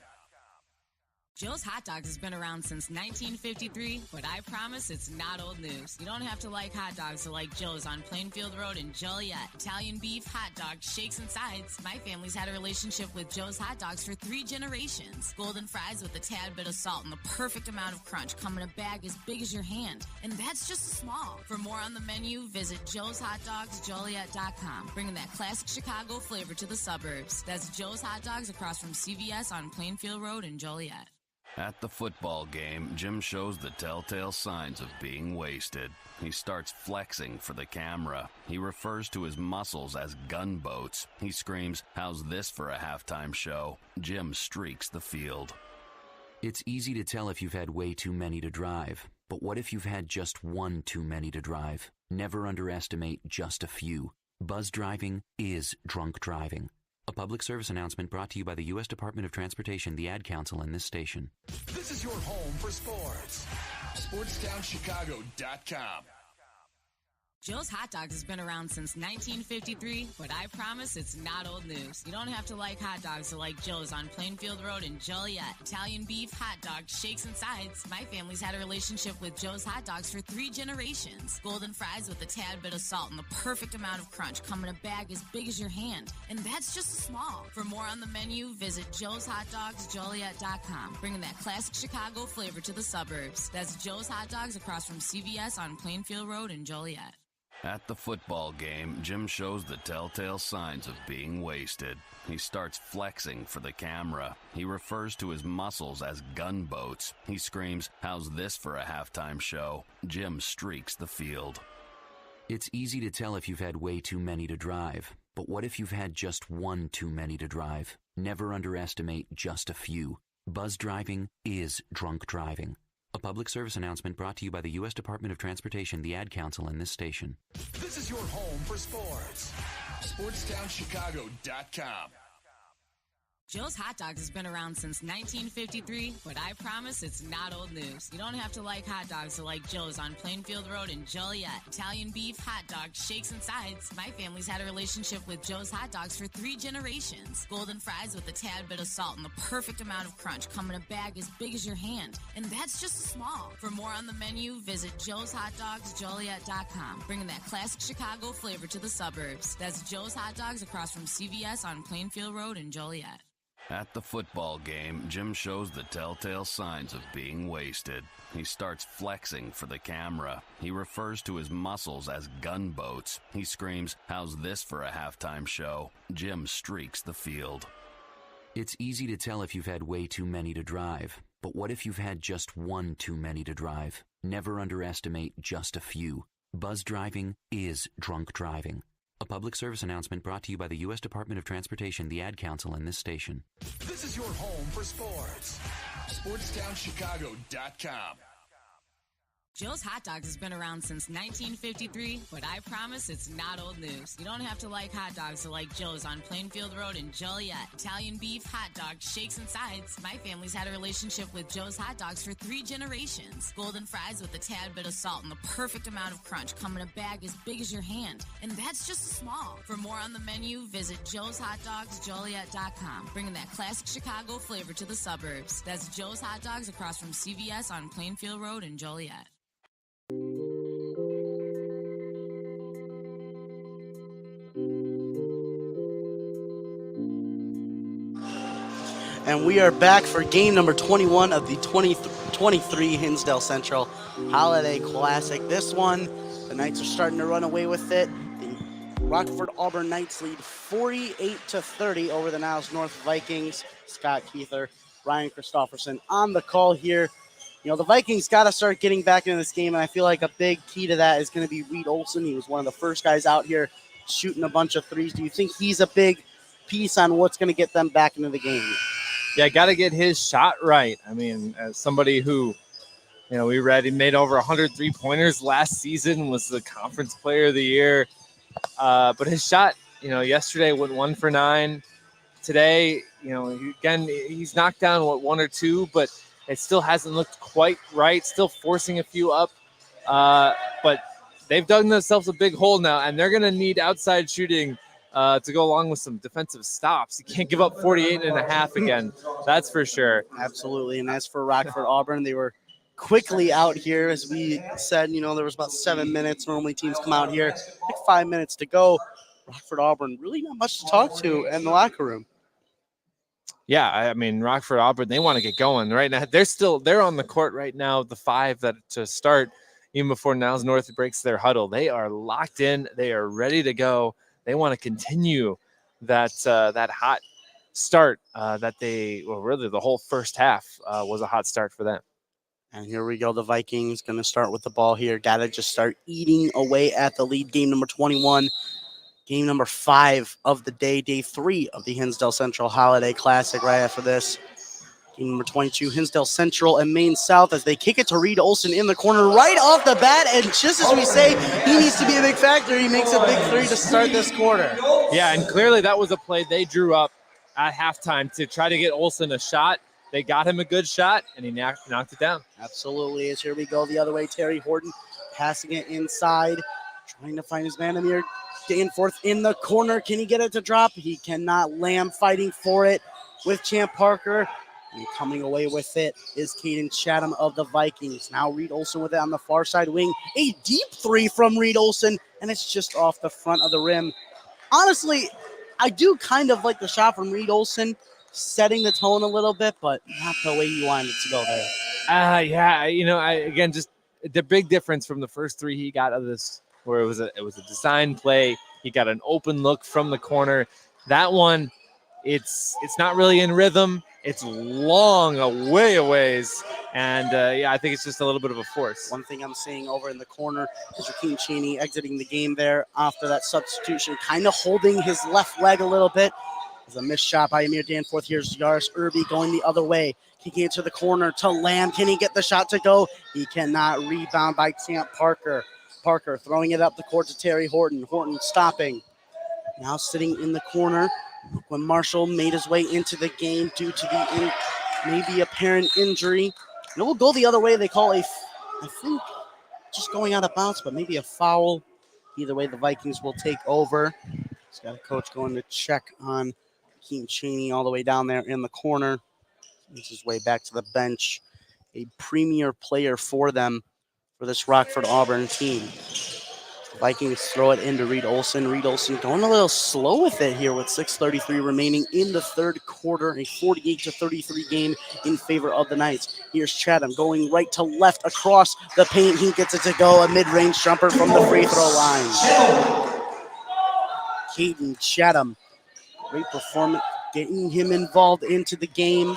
Joe's Hot Dogs has been around since 1953, but I promise it's not old news. You don't have to like hot dogs to like Joe's on Plainfield Road in Joliet. Italian beef, hot dogs, shakes, and sides. My family's had a relationship with Joe's Hot Dogs for 3 generations. Golden fries with a tad bit of salt and the perfect amount of crunch come in a bag as big as your hand. And that's just small. For more on the menu, visit joeshotdogsjoliet.com, bringing that classic Chicago flavor to the suburbs. That's Joe's Hot Dogs across from CVS on Plainfield Road in Joliet. At the football game, Jim shows the telltale signs of being wasted. He starts flexing for the camera. He refers to his muscles as gunboats. He screams, "How's this for a halftime show?" Jim streaks the field. It's easy to tell if you've had way too many to drive, but what if you've had just one too many to drive? Never underestimate just a few. Buzz driving is drunk driving. A public service announcement brought to you by the U.S. Department of Transportation, the Ad Council, and this station. This is your home for sports. SportsTownChicago.com. Joe's Hot Dogs has been around since 1953, but I promise it's not old news. You don't have to like hot dogs to like Joe's on Plainfield Road in Joliet. Italian beef, hot dogs, shakes, and sides. My family's had a relationship with Joe's Hot Dogs for 3 generations. Golden fries with a tad bit of salt and the perfect amount of crunch come in a bag as big as your hand. And that's just small. For more on the menu, visit joeshotdogsjoliet.com, bringing that classic Chicago flavor to the suburbs. That's Joe's Hot Dogs across from CVS on Plainfield Road in Joliet. At the football game, Jim shows the telltale signs of being wasted. He starts flexing for the camera. He refers to his muscles as gunboats. He screams, "How's this for a halftime show?" Jim streaks the field. It's easy to tell if you've had way too many to drive, but what if you've had just one too many to drive? Never underestimate just a few. Buzz driving is drunk driving. A public service announcement brought to you by the U.S. Department of Transportation, the Ad Council, and this station. This is your home for sports. SportsTownChicago.com. Joe's Hot Dogs has been around since 1953, but I promise it's not old news. You don't have to like hot dogs to like Joe's on Plainfield Road in Joliet. Italian beef, hot dogs, shakes, and sides. My family's had a relationship with Joe's Hot Dogs for 3 generations. Golden fries with a tad bit of salt and the perfect amount of crunch come in a bag as big as your hand. And that's just small. For more on the menu, visit joeshotdogsjoliet.com. Bringing that classic Chicago flavor to the suburbs. That's Joe's Hot Dogs across from CVS on Plainfield Road in Joliet. At the football game, Jim shows the telltale signs of being wasted. He starts flexing for the camera. He refers to his muscles as gunboats. He screams, "How's this for a halftime show?" Jim streaks the field. It's easy to tell if you've had way too many to drive. But what if you've had just one too many to drive? Never underestimate just a few. Buzz driving is drunk driving. A public service announcement brought to you by the U.S. Department of Transportation, the Ad Council, and this station. This is your home for sports. SportsTownChicago.com. Joe's Hot Dogs has been around since 1953, but I promise it's not old news. You don't have to like hot dogs to like Joe's on Plainfield Road in Joliet. Italian beef, hot dogs, shakes, and sides. My family's had a relationship with Joe's Hot Dogs for 3 generations. Golden fries with a tad bit of salt and the perfect amount of crunch come in a bag as big as your hand. And that's just small. For more on the menu, visit joeshotdogsjoliet.com. Bringing that classic Chicago flavor to the suburbs. That's Joe's Hot Dogs across from CVS on Plainfield Road in Joliet. And we are back for game number 21 of the 2023 Hinsdale Central Holiday Classic. This one, the Knights are starting to run away with it. The Rockford Auburn Knights lead 48-30 over the Niles North Vikings. Scott Keither, Ryan Christofferson on the call here. You know, the Vikings got to start getting back into this game, and I feel like a big key to that is going to be Reed Olson. He was one of the first guys out here shooting a bunch of threes. Do you think he's a big piece on what's going to get them back into the game? Yeah, got to get his shot right. I mean, as somebody who, you know, we read he made over 100 three-pointers last season, was the conference player of the year. But his shot, you know, yesterday went 1 for 9. Today, you know, he's knocked down, 1 or 2, but it still hasn't looked quite right, still forcing a few up. But they've dug themselves a big hole now, and they're going to need outside shooting to go along with some defensive stops. You can't give up 48.5 again. That's for sure. Absolutely. And as for Rockford Auburn, they were quickly out here. As we said, you know, there was about 7 minutes. Normally teams come out here, like 5 minutes to go. Rockford Auburn, really not much to talk to in the locker room. Yeah, I mean, Rockford Auburn, they want to get going right now. They're on the court right now, the 5 that to start, even before Niles North breaks their huddle. They are locked in. They are ready to go. They want to continue that hot start really the whole first half was a hot start for them. And here we go. The Vikings going to start with the ball here. Got to just start eating away at the lead. Game number 21. Game number 5 of the day, day 3 of the Hinsdale Central Holiday Classic. Right after this, game number 22, Hinsdale Central and Maine South as they kick it to Reed Olson in the corner right off the bat. And just as we say, he needs to be a big factor. He makes a big 3 to start this quarter. Yeah, and clearly that was a play they drew up at halftime to try to get Olson a shot. They got him a good shot, and he knocked it down. Absolutely. As here we go the other way, Terry Horton passing it inside, trying to find his man Amir Danforth in the corner. Can he get it to drop? He cannot. Lamb fighting for it with Champ Parker. And coming away with it is Caden Chatham of the Vikings. Now Reed Olson with it on the far side wing. A deep 3 from Reed Olson, and it's just off the front of the rim. Honestly, I do kind of like the shot from Reed Olson, setting the tone a little bit, but not the way you wanted it to go there. Yeah, you know, again, just the big difference from the first 3 he got of this, where it was a design play. He got an open look from the corner. That one, it's not really in rhythm. It's long, a ways, and I think it's just a little bit of a force. One thing I'm seeing over in the corner is Joaquin Cheney exiting the game there after that substitution, kind of holding his left leg a little bit. There's a missed shot by Amir Danforth. Here's Yaris Irby going the other way. Kicking it to the corner to Lamb. Can he get the shot to go? He cannot. Rebound by Champ Parker. Parker throwing it up the court to Terry Horton. Horton stopping. Now sitting in the corner When Marshall made his way into the game due to the maybe apparent injury. And it will go the other way. They call I think, just going out of bounds, but maybe a foul. Either way, the Vikings will take over. He's got a coach going to check on Keem Cheney all the way down there in the corner. Makes his way back to the bench. A premier player for them for this Rockford Auburn team. The Vikings throw it into Reed Olson. Reed Olson going a little slow with it here with 6:33 remaining in the third quarter. A 48-33 game in favor of the Knights. Here's Chatham going right to left across the paint. He gets it to go. A mid-range jumper from the free throw line. Caden Chatham. Great performance, getting him involved into the game.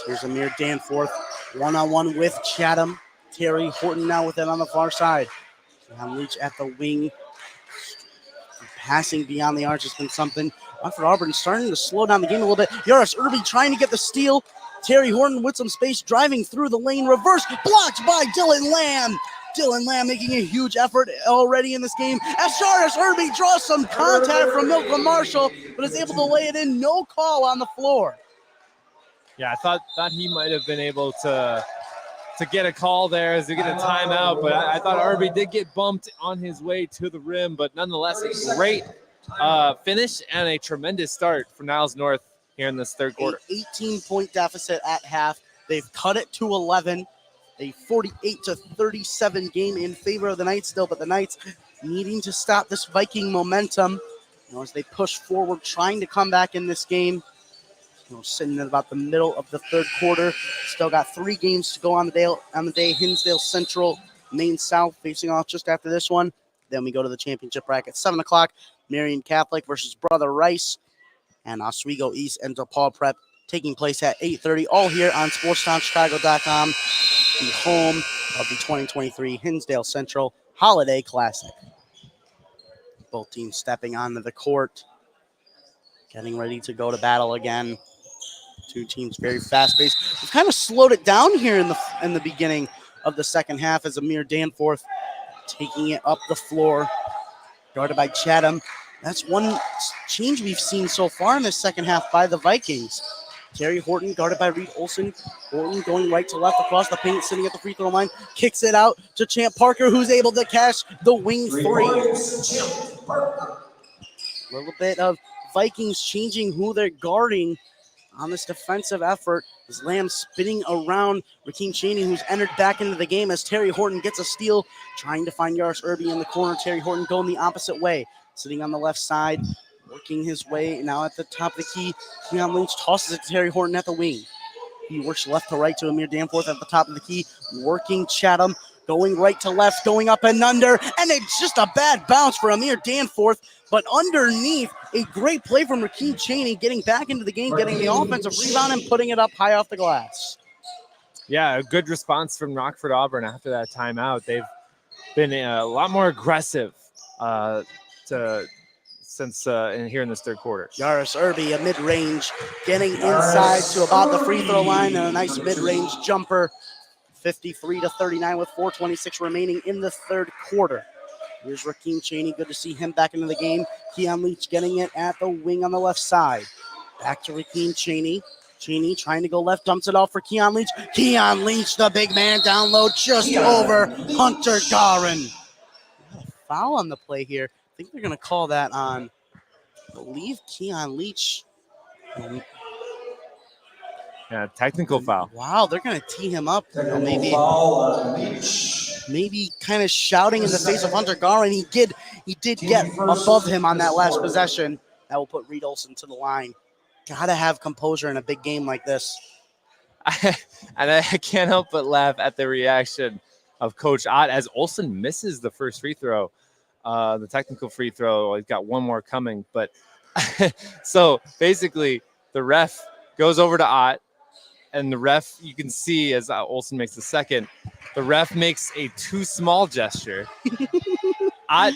Here's Amir Danforth, one-on-one with Chatham. Terry Horton now with it on the far side. Now Leach at the wing. Passing beyond the arch has been something. Rockford Auburn starting to slow down the game a little bit. Yaris Irby trying to get the steal. Terry Horton with some space, driving through the lane. Reverse, blocked by Dylan Lamb. Dylan Lamb making a huge effort already in this game. As Yaris Irby draws some contact from Milton Marshall, but is able to lay it in. No call on the floor. Yeah, I thought he might have been able to get a call there as to get a timeout, but I thought Irby did get bumped on his way to the rim, but nonetheless, a great finish and a tremendous start for Niles North here in this third quarter. An 18-point deficit at half. They've cut it to 11. A 48-37 game in favor of the Knights still, but the Knights needing to stop this Viking momentum, as they push forward, trying to come back in this game. Sitting at about the middle of the third quarter. Still got 3 games to go on the day. Hinsdale Central, Maine South facing off just after this one. Then we go to the championship bracket. 7 o'clock, Marion Catholic versus Brother Rice. And Oswego East and DePaul Prep taking place at 8:30. All here on SportsTownChicago.com, the home of the 2023 Hinsdale Central Holiday Classic. Both teams stepping onto the court, getting ready to go to battle again. 2 teams very fast-paced. We've kind of slowed it down here in the beginning of the second half as Amir Danforth taking it up the floor, guarded by Chatham. That's one change we've seen so far in the second half by the Vikings. Terry Horton guarded by Reed Olson. Horton going right to left across the paint, sitting at the free throw line, kicks it out to Champ Parker, who's able to cash the wing 3. A little bit of Vikings changing who they're guarding on this defensive effort. As Lamb spinning around Rakeem Cheney, who's entered back into the game as Terry Horton gets a steal, trying to find Yaris Irby in the corner. Terry Horton going the opposite way, sitting on the left side, working his way now at the top of the key. Keon Lynch tosses it to Terry Horton at the wing. He works left to right to Amir Danforth at the top of the key, working Chatham, going right to left, going up and under, and it's just a bad bounce for Amir Danforth. But underneath, a great play from Rakeem Cheney, getting back into the game, getting the offensive rebound and putting it up high off the glass. Yeah, a good response from Rockford Auburn after that timeout. They've been a lot more aggressive since here in this third quarter. Yaris Irby, a mid-range, getting inside to about the free throw line, and a nice mid-range jumper. 53-39 with 4:26 remaining in the third quarter. Here's Rakeem Cheney. Good to see him back into the game. Keon Leach getting it at the wing on the left side. Back to Rakeem Cheney. Cheney trying to go left, dumps it off for Keon Leach. Keon Leach, the big man, down low, just over Hunter Garin. Foul on the play here. I think they're going to call that on, I believe, Keon Leach. Yeah, technical foul. Wow, they're going to tee him up. Maybe kind of shouting in the face of Hunter Garin. He did get above him on that last possession. That will put Reed Olson to the line. Gotta have composure in a big game like this. And I can't help but laugh at the reaction of Coach Ott as Olson misses the first free throw, the technical free throw. He's got one more coming. But so basically the ref goes over to Ott, and the ref, you can see as Olson makes the second, the ref makes a too small gesture. Ott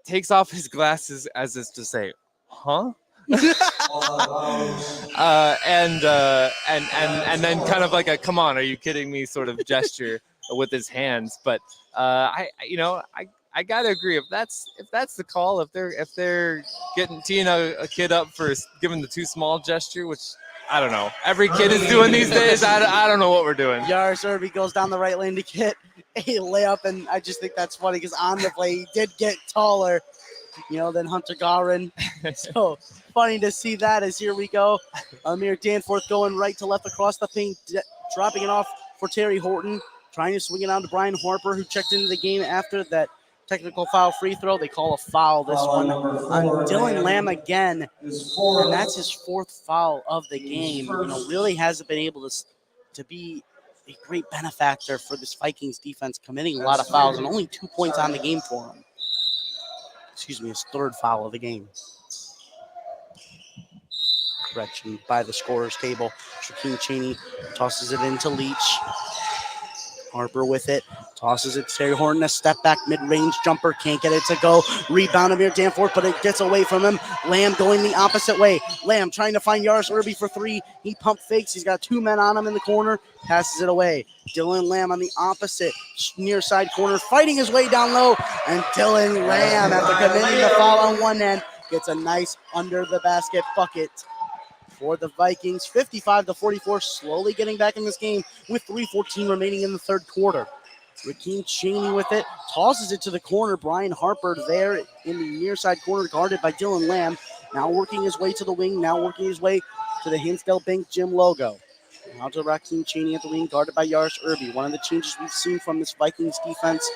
takes off his glasses as if to say, huh? And then kind of like a come on, are you kidding me sort of gesture with his hands. But I I gotta agree. If that's the call, if they're teeing a kid up for giving the too small gesture, which I don't know, every kid is doing these days. I don't know what we're doing. Yaris Irby goes down the right lane to get a layup, and I just think that's funny because on the play he did get taller, than Hunter Garin. So funny to see that as here we go. Amir Danforth going right to left across the paint, dropping it off for Terry Horton, trying to swing it on to Brian Harper, who checked into the game after that technical foul free throw. They call a foul this one on Dylan Lamb again, and that's his fourth foul of the game. Really hasn't been able to be a great benefactor for this Vikings defense, committing a lot of fouls and only 2 points on the game for him. Excuse me, his third foul of the game. Correction by the scorer's table. Shaquem Cheney tosses it into Leach. Harper with it, tosses it to Terry Horton, a step back mid-range jumper, can't get it to go. Rebound Amir Danforth, but it gets away from him. Lamb going the opposite way. Lamb trying to find Yaris Irby for three. He pump fakes, he's got two men on him in the corner, passes it away. Dylan Lamb on the opposite near side corner, fighting his way down low, and Dylan Lamb, after committing the foul on one end, gets a nice under the basket bucket for the Vikings. 55-44, slowly getting back in this game with 3:14 remaining in the third quarter. Rakeem Cheney with it, tosses it to the corner. Brian Harper there in the near side corner, guarded by Dylan Lamb. Now working his way to the wing, now working his way to the Hinsdale Bank Gym logo. Now to Rakeem Cheney at the wing, guarded by Yaris Irby. One of the changes we've seen from this Vikings defense,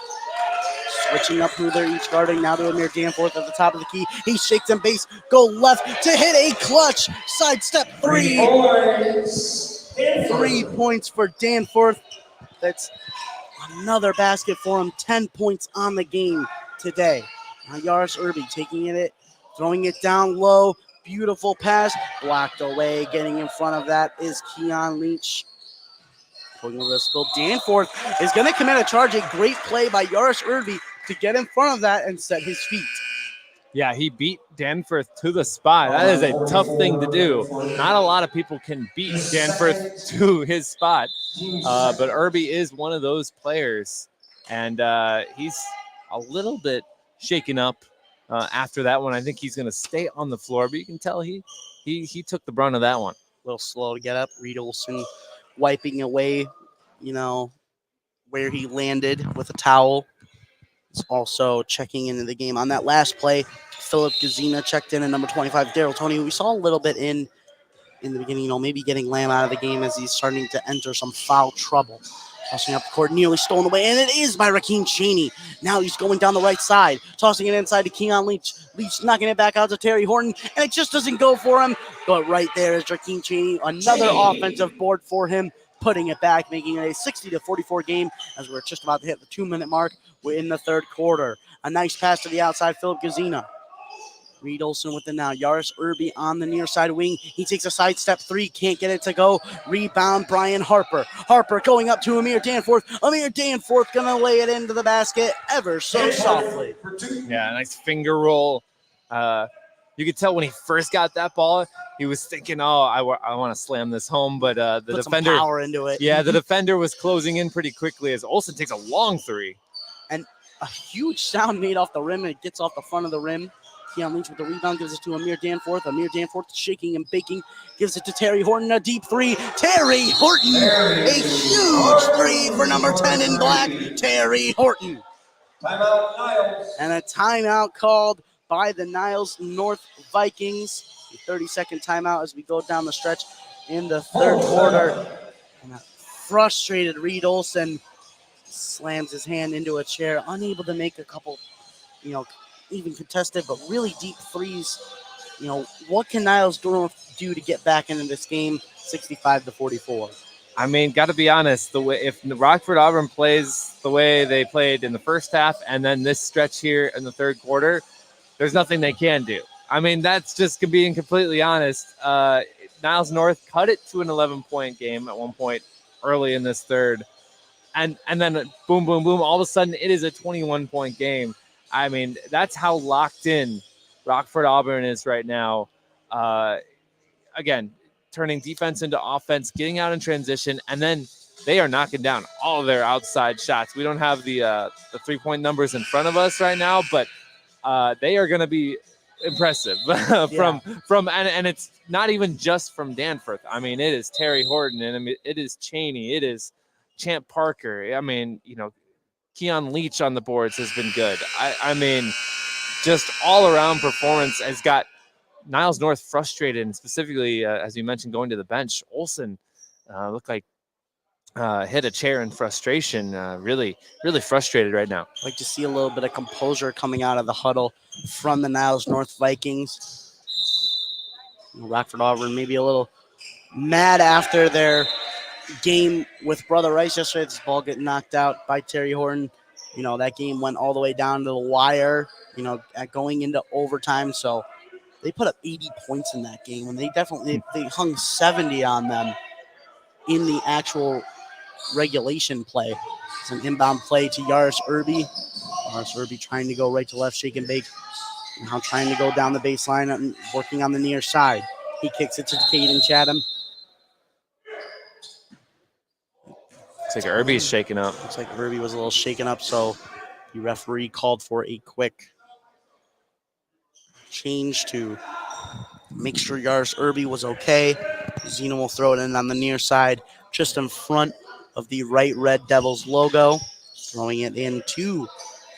switching up who they're each guarding. Now to Amir Danforth at the top of the key. He shakes and base, go left to hit a clutch sidestep three. 3 points for Danforth. That's another basket for him. 10 points on the game today. Now Yaris Irby taking it, throwing it down low. Beautiful pass, blocked away. Getting in front of that is Keon Leach. Pulling over the spill. Danforth is going to commit a charge. A great play by Yaris Irby to get in front of that and set his feet. Yeah, he beat Danforth to the spot. That is a tough thing to do. Not a lot of people can beat Danforth to his spot, but Irby is one of those players, and he's a little bit shaken up after that one. I think he's going to stay on the floor, but you can tell he took the brunt of that one. A little slow to get up. Reed Olson wiping away, where he landed with a towel. He's also checking into the game. On that last play, Philip Gazina checked in at number 25, Daryl Toney, who we saw a little bit in the beginning, maybe getting Lamb out of the game as he's starting to enter some foul trouble. Tossing up the court, nearly stolen away, and it is by Rakeem Cheney. Now he's going down the right side, tossing it inside to Keon Leach. Leach knocking it back out to Terry Horton, and it just doesn't go for him. But right there is Rakeem Cheney, another offensive board for him, putting it back, making it a 60-44 game as we're just about to hit the 2-minute mark. We're in the third quarter. A nice pass to the outside, Philip Gazina. Reed Olson with it now. Yaris Irby on the near side wing. He takes a sidestep three. Can't get it to go. Rebound, Brian Harper. Harper going up to Amir Danforth. Amir Danforth going to lay it into the basket ever so softly. Yeah, nice finger roll. You could tell when he first got that ball, he was thinking, I want to slam this home. But the Put defender, some power into it. Yeah, the defender was closing in pretty quickly as Olson takes a long three. And a huge sound made off the rim, and it gets off the front of the rim. Keon Leach with the rebound, gives it to Amir Danforth. Amir Danforth shaking and baking, gives it to Terry Horton, a deep three. Terry Horton, a huge three for number 10 in black, Terry Horton. Timeout, Niles. And a timeout called by the Niles North Vikings. A 30-second timeout as we go down the stretch in the third quarter. And a frustrated Reed Olson slams his hand into a chair, unable to make a couple, even contested, but really deep threes. What can Niles do to get back into this game? 65-44. I mean, got to be honest. If Rockford Auburn plays the way they played in the first half, and then this stretch here in the third quarter, there's nothing they can do. I mean, that's just being completely honest. Niles North cut it to an 11-point game at one point early in this third, and then boom, boom, boom. All of a sudden, it is a 21-point game. I mean, that's how locked in Rockford Auburn is right now. Again, turning defense into offense, getting out in transition, and then they are knocking down all their outside shots. We don't have the 3-point numbers in front of us right now, but they are going to be impressive and it's not even just from Danforth. I mean, it is Terry Horton, and I mean, it is Cheney, it is Champ Parker. I mean, Keon Leach on the boards has been good. I mean, just all around performance has got Niles North frustrated, and specifically, as you mentioned, going to the bench. Olsen looked like hit a chair in frustration. Really frustrated right now. I'd like to see a little bit of composure coming out of the huddle from the Niles North Vikings. Rockford Auburn maybe a little mad after their game with Brother Rice yesterday. This ball getting knocked out by Terry Horton. That game went all the way down to the wire, going into overtime. So they put up 80 points in that game, and they hung 70 on them in the actual regulation play. It's an inbound play to Yaris Irby. Yaris Irby trying to go right to left, shake and bake. Now trying to go down the baseline and working on the near side. He kicks it to Caden Chatham. Looks like Irby's shaken up. Looks like Irby was a little shaken up, so the referee called for a quick change to make sure Yaris Irby was okay. Zena will throw it in on the near side, just in front of the right Red Devils logo. Throwing it into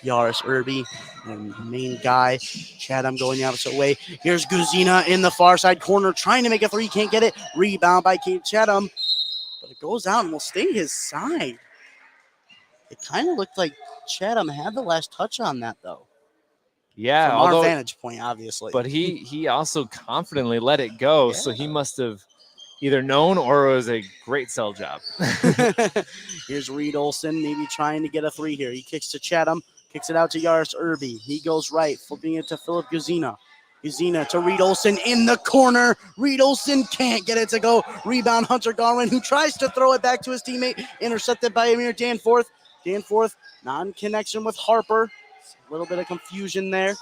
Yaris Irby, and the main guy, Chatham, going the opposite way. Here's Guzina in the far side corner, trying to make a three, can't get it. Rebound by Kate Chatham, but it goes out and will stay his side. It kind of looked like Chatham had the last touch on that, though. Yeah, from our vantage point, obviously. But he also confidently let it go, so he must have either known or it was a great sell job. Here's Reed Olson, maybe trying to get a three here. He kicks to Chatham, kicks it out to Yaris Irby. He goes right, flipping it to Philip Guzina. Guzina to Reed Olson in the corner. Reed Olson can't get it to go. Rebound Hunter Garwin, who tries to throw it back to his teammate. Intercepted by Amir Danforth. Danforth, non-connection with Harper. A little bit of confusion there.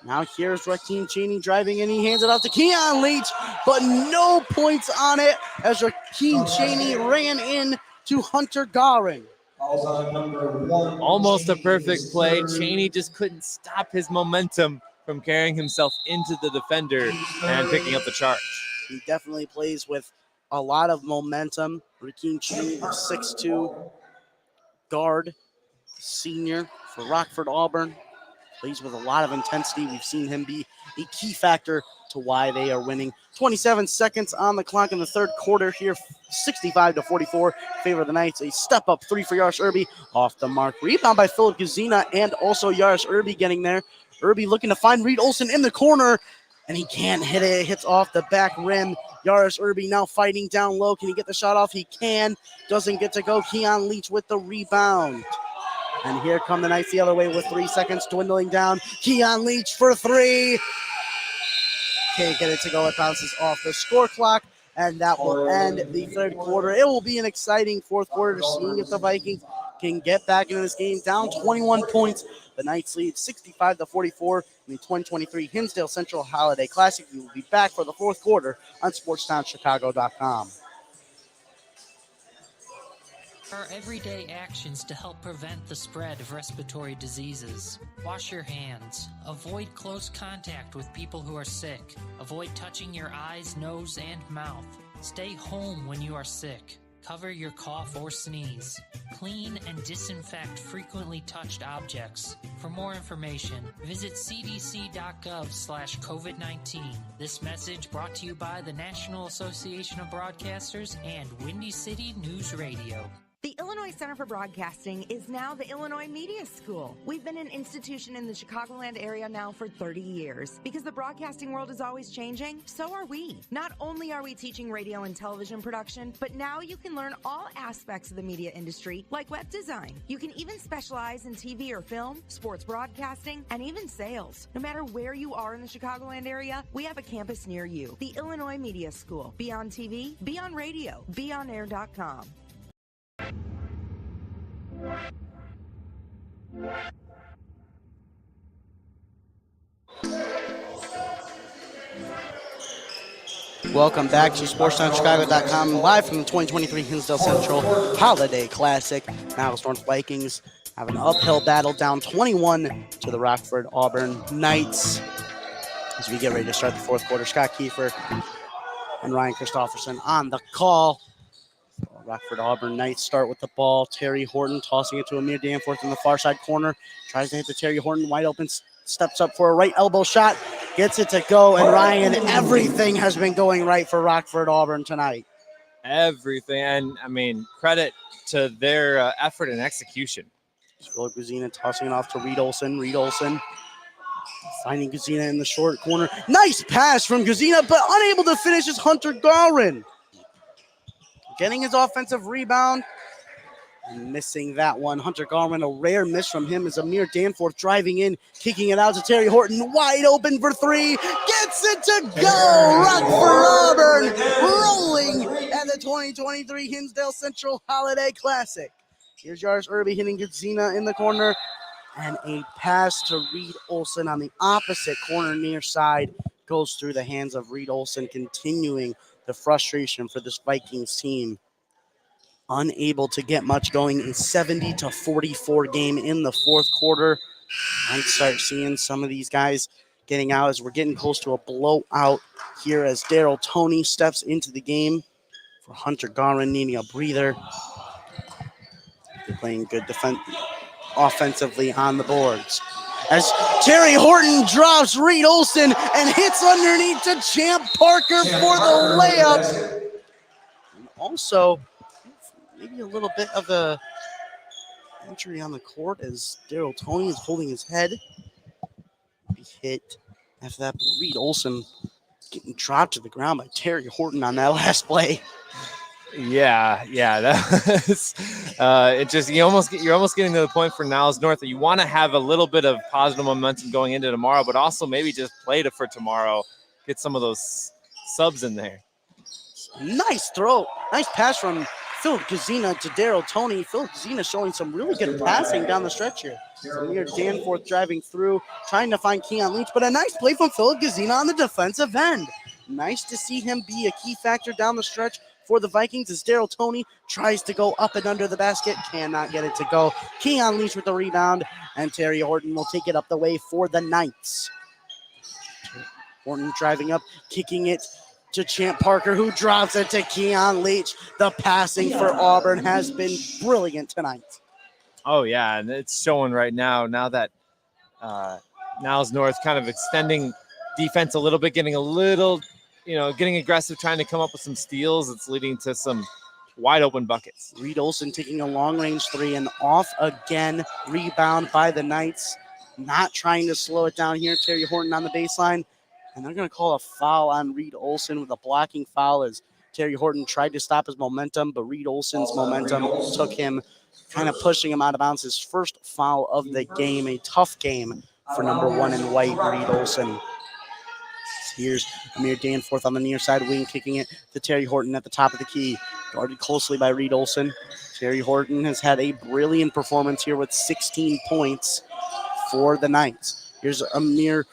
Now here's Rakeem Cheney driving, and he hands it off to Keon Leach, but no points on it as Rakeem Cheney ran in to Hunter Garing. Almost a perfect play. Cheney just couldn't stop his momentum from carrying himself into the defender and picking up the charge. He definitely plays with a lot of momentum. Rakeem Cheney, the 6'2" guard, senior for Rockford Auburn. Plays with a lot of intensity. We've seen him be a key factor to why they are winning. 27 seconds on the clock in the third quarter here. 65-44. Favor of the Knights. A step-up three for Yaris Irby. Off the mark. Rebound by Philip Guzina and also Yaris Irby getting there. Irby looking to find Reed Olson in the corner, and he can't hit it. It hits off the back rim. Yaris Irby now fighting down low. Can he get the shot off? He can. Doesn't get to go. Keon Leach with the rebound. And here come the Knights the other way with 3 seconds dwindling down. Keon Leach for three. Can't get it to go. It bounces off the score clock, and that will end the third quarter. It will be an exciting fourth quarter, seeing if the Vikings can get back into this game. Down 21 points. The Knights lead 65-44 in the 2023 Hinsdale Central Holiday Classic. We will be back for the fourth quarter on SportsTownChicago.com. There are everyday actions to help prevent the spread of respiratory diseases. Wash your hands. Avoid close contact with people who are sick. Avoid touching your eyes, nose, and mouth. Stay home when you are sick. Cover your cough or sneeze. Clean and disinfect frequently touched objects. For more information, visit cdc.gov/COVID-19. This message brought to you by the National Association of Broadcasters and Windy City News Radio. The Illinois Center for Broadcasting is now the Illinois Media School. We've been an institution in the Chicagoland area now for 30 years. Because the broadcasting world is always changing, so are we. Not only are we teaching radio and television production, but now you can learn all aspects of the media industry, like web design. You can even specialize in TV or film, sports broadcasting, and even sales. No matter where you are in the Chicagoland area, we have a campus near you. The Illinois Media School. Be on TV, be on radio, beonair.com. Welcome back to SportsTimeChicago.com, live from the 2023 Hinsdale Central Holiday Classic. Niles North Vikings have an uphill battle down 21 to the Rockford Auburn Knights as we get ready to start the fourth quarter. Scott Kiefer and Ryan Christofferson on the call. Rockford Auburn Knights start with the ball. Terry Horton tossing it to Amir Danforth in the far side corner. Tries to hit the Terry Horton wide open, steps up for a right elbow shot, gets it to go. And Ryan, everything has been going right for Rockford Auburn tonight. Everything. And I mean, credit to their effort and execution. Philip Guzina tossing it off to Reed Olson. Reed Olson finding Guzina in the short corner. Nice pass from Guzina, but unable to finish is Hunter Garwin. Getting his offensive rebound and missing that one. Hunter Garwin, a rare miss from him as Amir Danforth driving in, kicking it out to Terry Horton, wide open for three, gets it to go. Rockford Auburn rolling at the 2023 Hinsdale Central Holiday Classic. Here's Yaris Irby hitting Guzina in the corner, and a pass to Reed Olson on the opposite corner near side goes through the hands of Reed Olson, continuing the frustration for this Vikings team. Unable to get much going in 70-44 game in the fourth quarter. Might start seeing some of these guys getting out as we're getting close to a blowout here as Daryl Toney steps into the game for Hunter Garwin needing a breather. They're playing good defense offensively on the boards. As Terry Horton drops Reed Olson and hits underneath to Champ Parker for the layup. And also, maybe a little bit of a injury on the court as Daryl Toney is holding his head. Be hit after that, but Reed Olson getting dropped to the ground by Terry Horton on that last play. Yeah, that was, it just you're almost getting to the point for Niles North that you want to have a little bit of positive momentum going into tomorrow, but also maybe just play for tomorrow, get some of those subs in there. Nice throw, nice pass from Philip Guzina to Daryl Toney. Philip Guzina showing some really good passing down the stretch here. Amir Danforth driving through, trying to find Keon Leach, but a nice play from Philip Guzina on the defensive end. Nice to see him be a key factor down the stretch for the Vikings as Daryl Toney tries to go up and under the basket, cannot get it to go. Keon Leach with the rebound, and Terry Horton will take it up the way for the Knights. Horton driving up, kicking it to Champ Parker, who drops it to Keon Leach. The passing for Auburn has been brilliant tonight. Oh, yeah, and it's showing right now that Niles North kind of extending defense a little bit, getting a little – getting aggressive, trying to come up with some steals. It's leading to some wide open buckets. Reed Olson taking a long range three and off again. Rebound by the Knights. Not trying to slow it down here. Terry Horton on the baseline. And they're going to call a foul on Reed Olson with a blocking foul as Terry Horton tried to stop his momentum, but Reed Olson's momentum took him, kind of pushing him out of bounds. His first foul of the game. A tough game for number one in white, Reed Olson. Here's Amir Danforth on the near side wing, kicking it to Terry Horton at the top of the key. Guarded closely by Reed Olson. Terry Horton has had a brilliant performance here with 16 points for the Knights. Here's Amir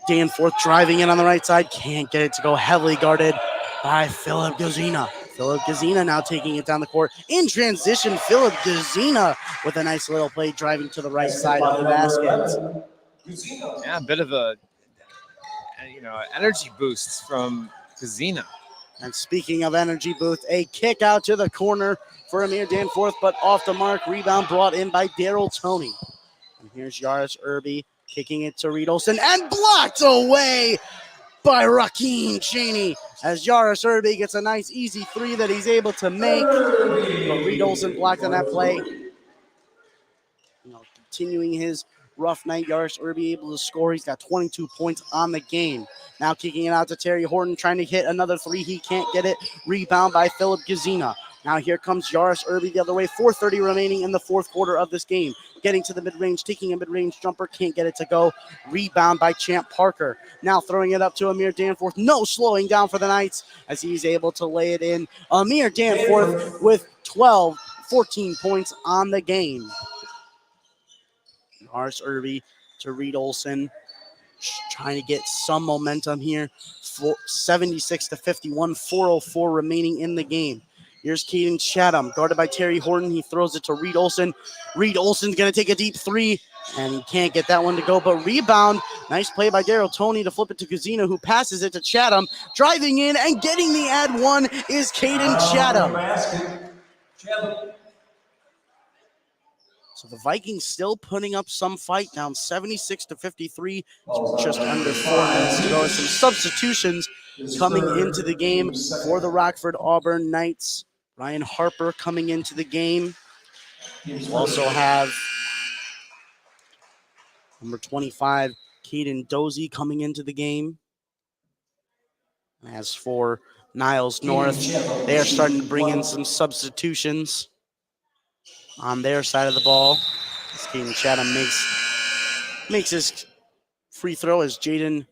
Danforth driving in on the right side. Can't get it to go. Heavily guarded by Philip Guzina. Philip Guzina now taking it down the court. In transition, Philip Guzina with a nice little play driving to the right side of the basket. Yeah, a bit of a energy boosts from Guzina. And speaking of energy boost, a kick out to the corner for Amir Danforth, but off the mark. Rebound brought in by Daryl Toney. And here's Yaris Irby kicking it to Reed Olson and blocked away by Rakeem Cheney as Yaris Irby gets a nice easy three that he's able to make. But Reed Olson blocked on that play. Continuing his rough night, Yaris Irby able to score. He's got 22 points on the game. Now kicking it out to Terry Horton, trying to hit another three. He can't get it. Rebound by Philip Guzina. Now here comes Yaris Irby the other way. 4:30 remaining in the fourth quarter of this game. Getting to the mid-range, taking a mid-range jumper. Can't get it to go. Rebound by Champ Parker. Now throwing it up to Amir Danforth. No slowing down for the Knights as he's able to lay it in. Amir Danforth with 14 points on the game. Yaris Irby to Reed Olson. trying to get some momentum here. 76-51, 4:04 remaining in the game. Here's Caden Chatham, guarded by Terry Horton. He throws it to Reed Olson. Reed Olson's going to take a deep three, and he can't get that one to go. But rebound, nice play by Daryl Toney to flip it to Kuzina, who passes it to Chatham. Driving in and getting the ad one is Caden Chatham. So the Vikings still putting up some fight, down 76-53. Just under 4 minutes to go. And some substitutions coming into the game for the Rockford Auburn Knights. Ryan Harper coming into the game. We also have number 25, Caden Dozie, coming into the game. As for Niles North, they are starting to bring in some substitutions on their side of the ball. As Caden Chatham makes his free throw as Jaden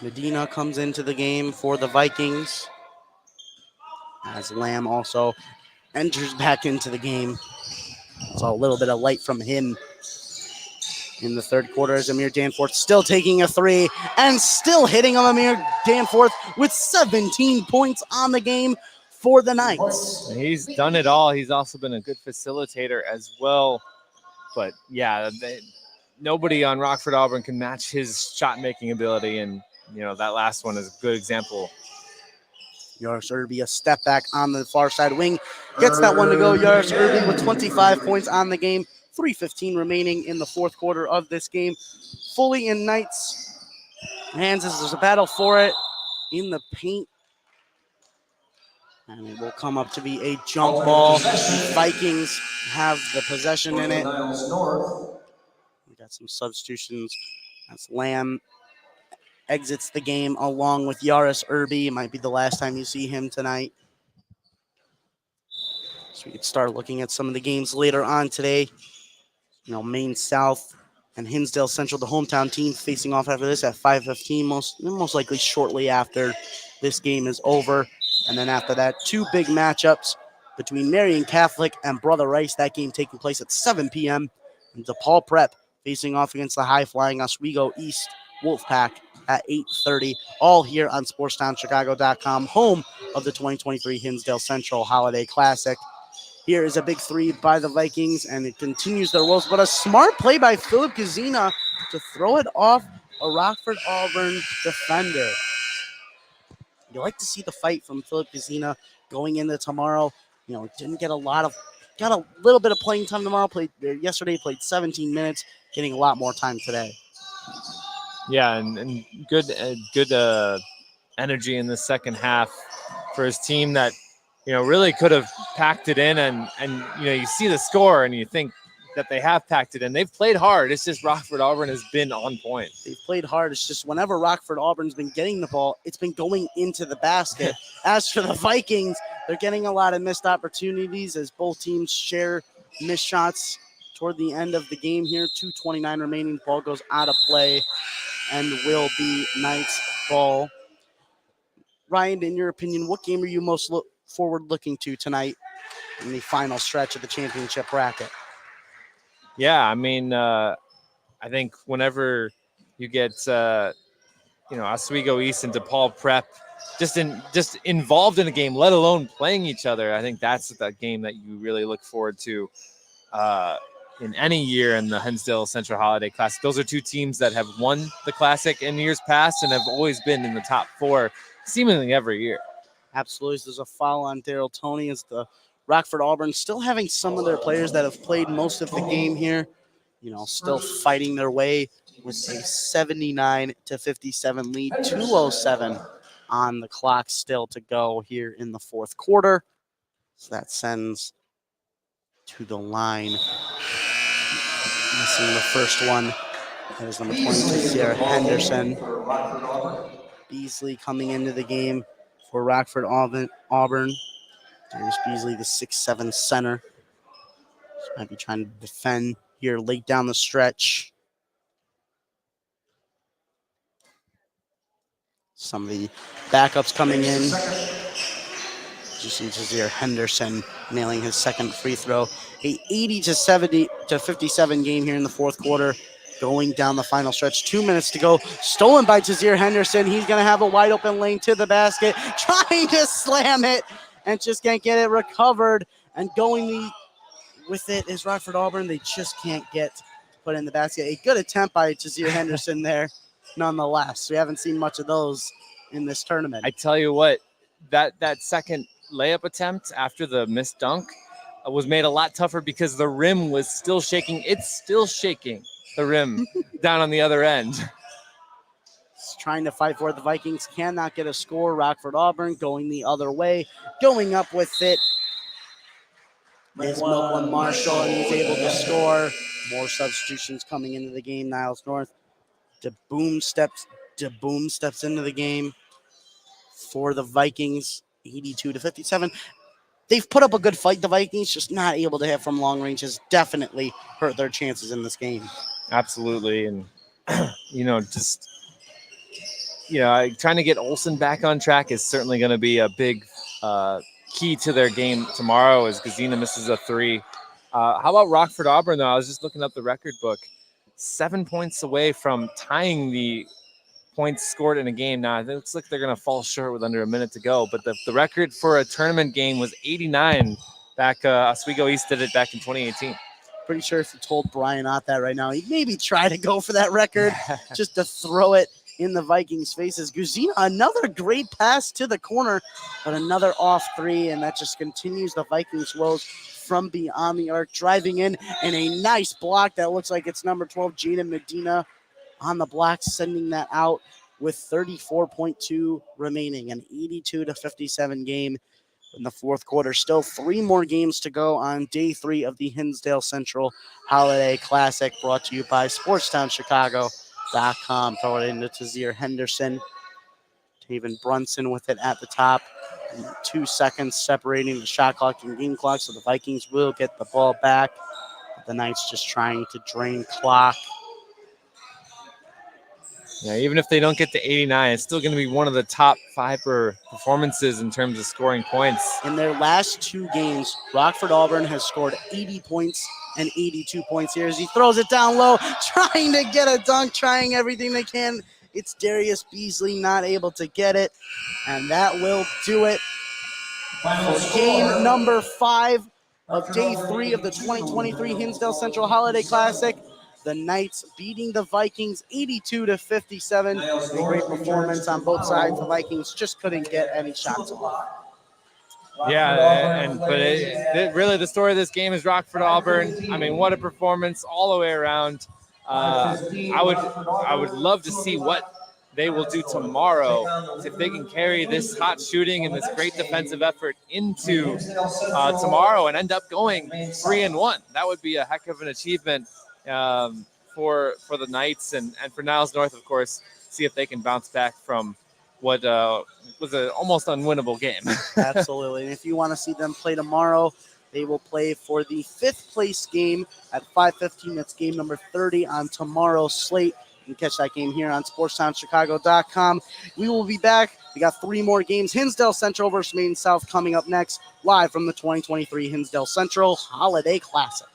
Medina comes into the game for the Vikings. As Lamb also enters back into the game. Saw a little bit of light from him in the third quarter as Amir Danforth still taking a three and still hitting him. Amir Danforth with 17 points on the game for the Knights. He's done it all. He's also been a good facilitator as well. But yeah, nobody on Rockford Auburn can match his shot-making ability, and that last one is a good example. Yaris Irby, a step back on the far side wing, gets that one to go. Yaris Irby with 25 points on the game. 3:15 remaining in the fourth quarter of this game. Fully in Knights' hands as there's a battle for it in the paint. And it will come up to be a jump ball. The Vikings have the possession in it. We got some substitutions. That's Lamb exits the game along with Yaris Irby. It might be the last time you see him tonight. So we could start looking at some of the games later on today. Maine South and Hinsdale Central, the hometown team, facing off after this at 5:15, most likely shortly after this game is over. And then after that, two big matchups between Marion Catholic and Brother Rice. That game taking place at 7 p.m. And DePaul Prep facing off against the high-flying Oswego East Wolfpack at 8:30. All here on SportsTownChicago.com, home of the 2023 Hinsdale Central Holiday Classic. Here is a big three by the Vikings, and it continues their woes. But a smart play by Philip Gazina to throw it off a Rockford Auburn defender. You like to see the fight from Philip Gazina going into tomorrow. Didn't get got a little bit of playing time tomorrow. Yesterday, played 17 minutes, getting a lot more time today. Yeah, and good energy in the second half for his team that really could have packed it in, and you see the score and you think that they have packed it in. They've played hard. It's just Rockford Auburn has been on point. They've played hard. It's just whenever Rockford Auburn's been getting the ball, it's been going into the basket. As for the Vikings, they're getting a lot of missed opportunities as both teams share missed shots toward the end of the game here. 2:29 remaining. Ball goes out of play and will be Knights ball. Ryan, in your opinion, what game are you most forward looking to tonight in the final stretch of the championship bracket? Yeah, I mean, I think whenever you get, Oswego East and DePaul Prep just involved in a game, let alone playing each other, I think that's the game that you really look forward to in any year in the Hinsdale Central Holiday Classic. Those are two teams that have won the Classic in years past and have always been in the top four seemingly every year. Absolutely. There's a foul on Daryl Toney as the Rockford Auburn still having some of their players that have played most of the game here, still fighting their way with a 79-57 lead, 2:07 on the clock still to go here in the fourth quarter. So that sends to the line. Missing the first one. That is number 22, Sierra Henderson. Beasley coming into the game for Rockford Auburn. Darius Beasley, the 6'7" center. Might be trying to defend here late down the stretch. Some of the backups coming in. Jason Jazier Henderson nailing his second free throw. A 80-57 game here in the fourth quarter. going down the final stretch. 2 minutes to go. Stolen by Tazir Henderson. He's going to have a wide open lane to the basket. Trying to slam it and just can't get it recovered. And going with it is Rockford Auburn. They just can't get put in the basket. A good attempt by Tazir Henderson there, nonetheless. We haven't seen much of those in this tournament. I tell you what, that second layup attempt after the missed dunk was made a lot tougher because the rim was still shaking. It's still shaking, the rim down on the other end. It's trying to fight for it. The Vikings cannot get a score. Rockford Auburn going the other way. Going up with it is Milkland Marshall, and he's able to score. More substitutions coming into the game. Niles North. DeBoom steps into the game for the Vikings, 82-57. They've put up a good fight. The Vikings just not able to hit from long range has definitely hurt their chances in this game. Absolutely. And, trying to get Olsen back on track is certainly going to be a big key to their game tomorrow as Gazina misses a three. How about Rockford Auburn, though? I was just looking up the record book. 7 points away from tying the points scored in a game. Now, it looks like they're going to fall short with under a minute to go, but the record for a tournament game was 89 back. Oswego East did it back in 2018. Pretty sure if you told Brian Ott that right now, he'd maybe try to go for that record just to throw it in the Vikings' faces. Guzina, another great pass to the corner, but another off three, and that just continues the Vikings' woes from beyond the arc, driving in, and a nice block that looks like it's number 12, Jada Medina, on the block, sending that out with 34.2 remaining, an 82-57 game in the fourth quarter. Still 3 more games to go on day 3 of the Hinsdale Central Holiday Classic, brought to you by SportsTownChicago.com. Throw it into Tazir Henderson. Taven Brunson with it at the top. 2 seconds separating the shot clock and game clock, so the Vikings will get the ball back. The Knights just trying to drain clock. Yeah, even if they don't get to 89, it's still going to be one of the top 5 performances in terms of scoring points. In their last 2 games, Rockford Auburn has scored 80 points and 82 points here as he throws it down low, trying to get a dunk, trying everything they can. It's Darius Beasley not able to get it, and that will do it for game number 5 of day 3 of the 2023 Hinsdale Central Holiday Classic. The Knights beating the Vikings 82-57. A great performance on both sides. The Vikings just couldn't get any shots off. Yeah, but really the story of this game is Rockford Auburn. I mean, what a performance all the way around. I would love to see what they will do tomorrow, if they can carry this hot shooting and this great defensive effort into tomorrow and end up going 3-1. That would be a heck of an achievement for the Knights and for Niles North, of course. See if they can bounce back from what was an almost unwinnable game. Absolutely. And if you want to see them play tomorrow, they will play for the 5th place game at 5:15. That's game number 30 on tomorrow's slate. You can catch that game here on SportsTownChicago.com. We will be back. We got 3 more games. Hinsdale Central versus Maine South coming up next, live from the 2023 Hinsdale Central Holiday Classic.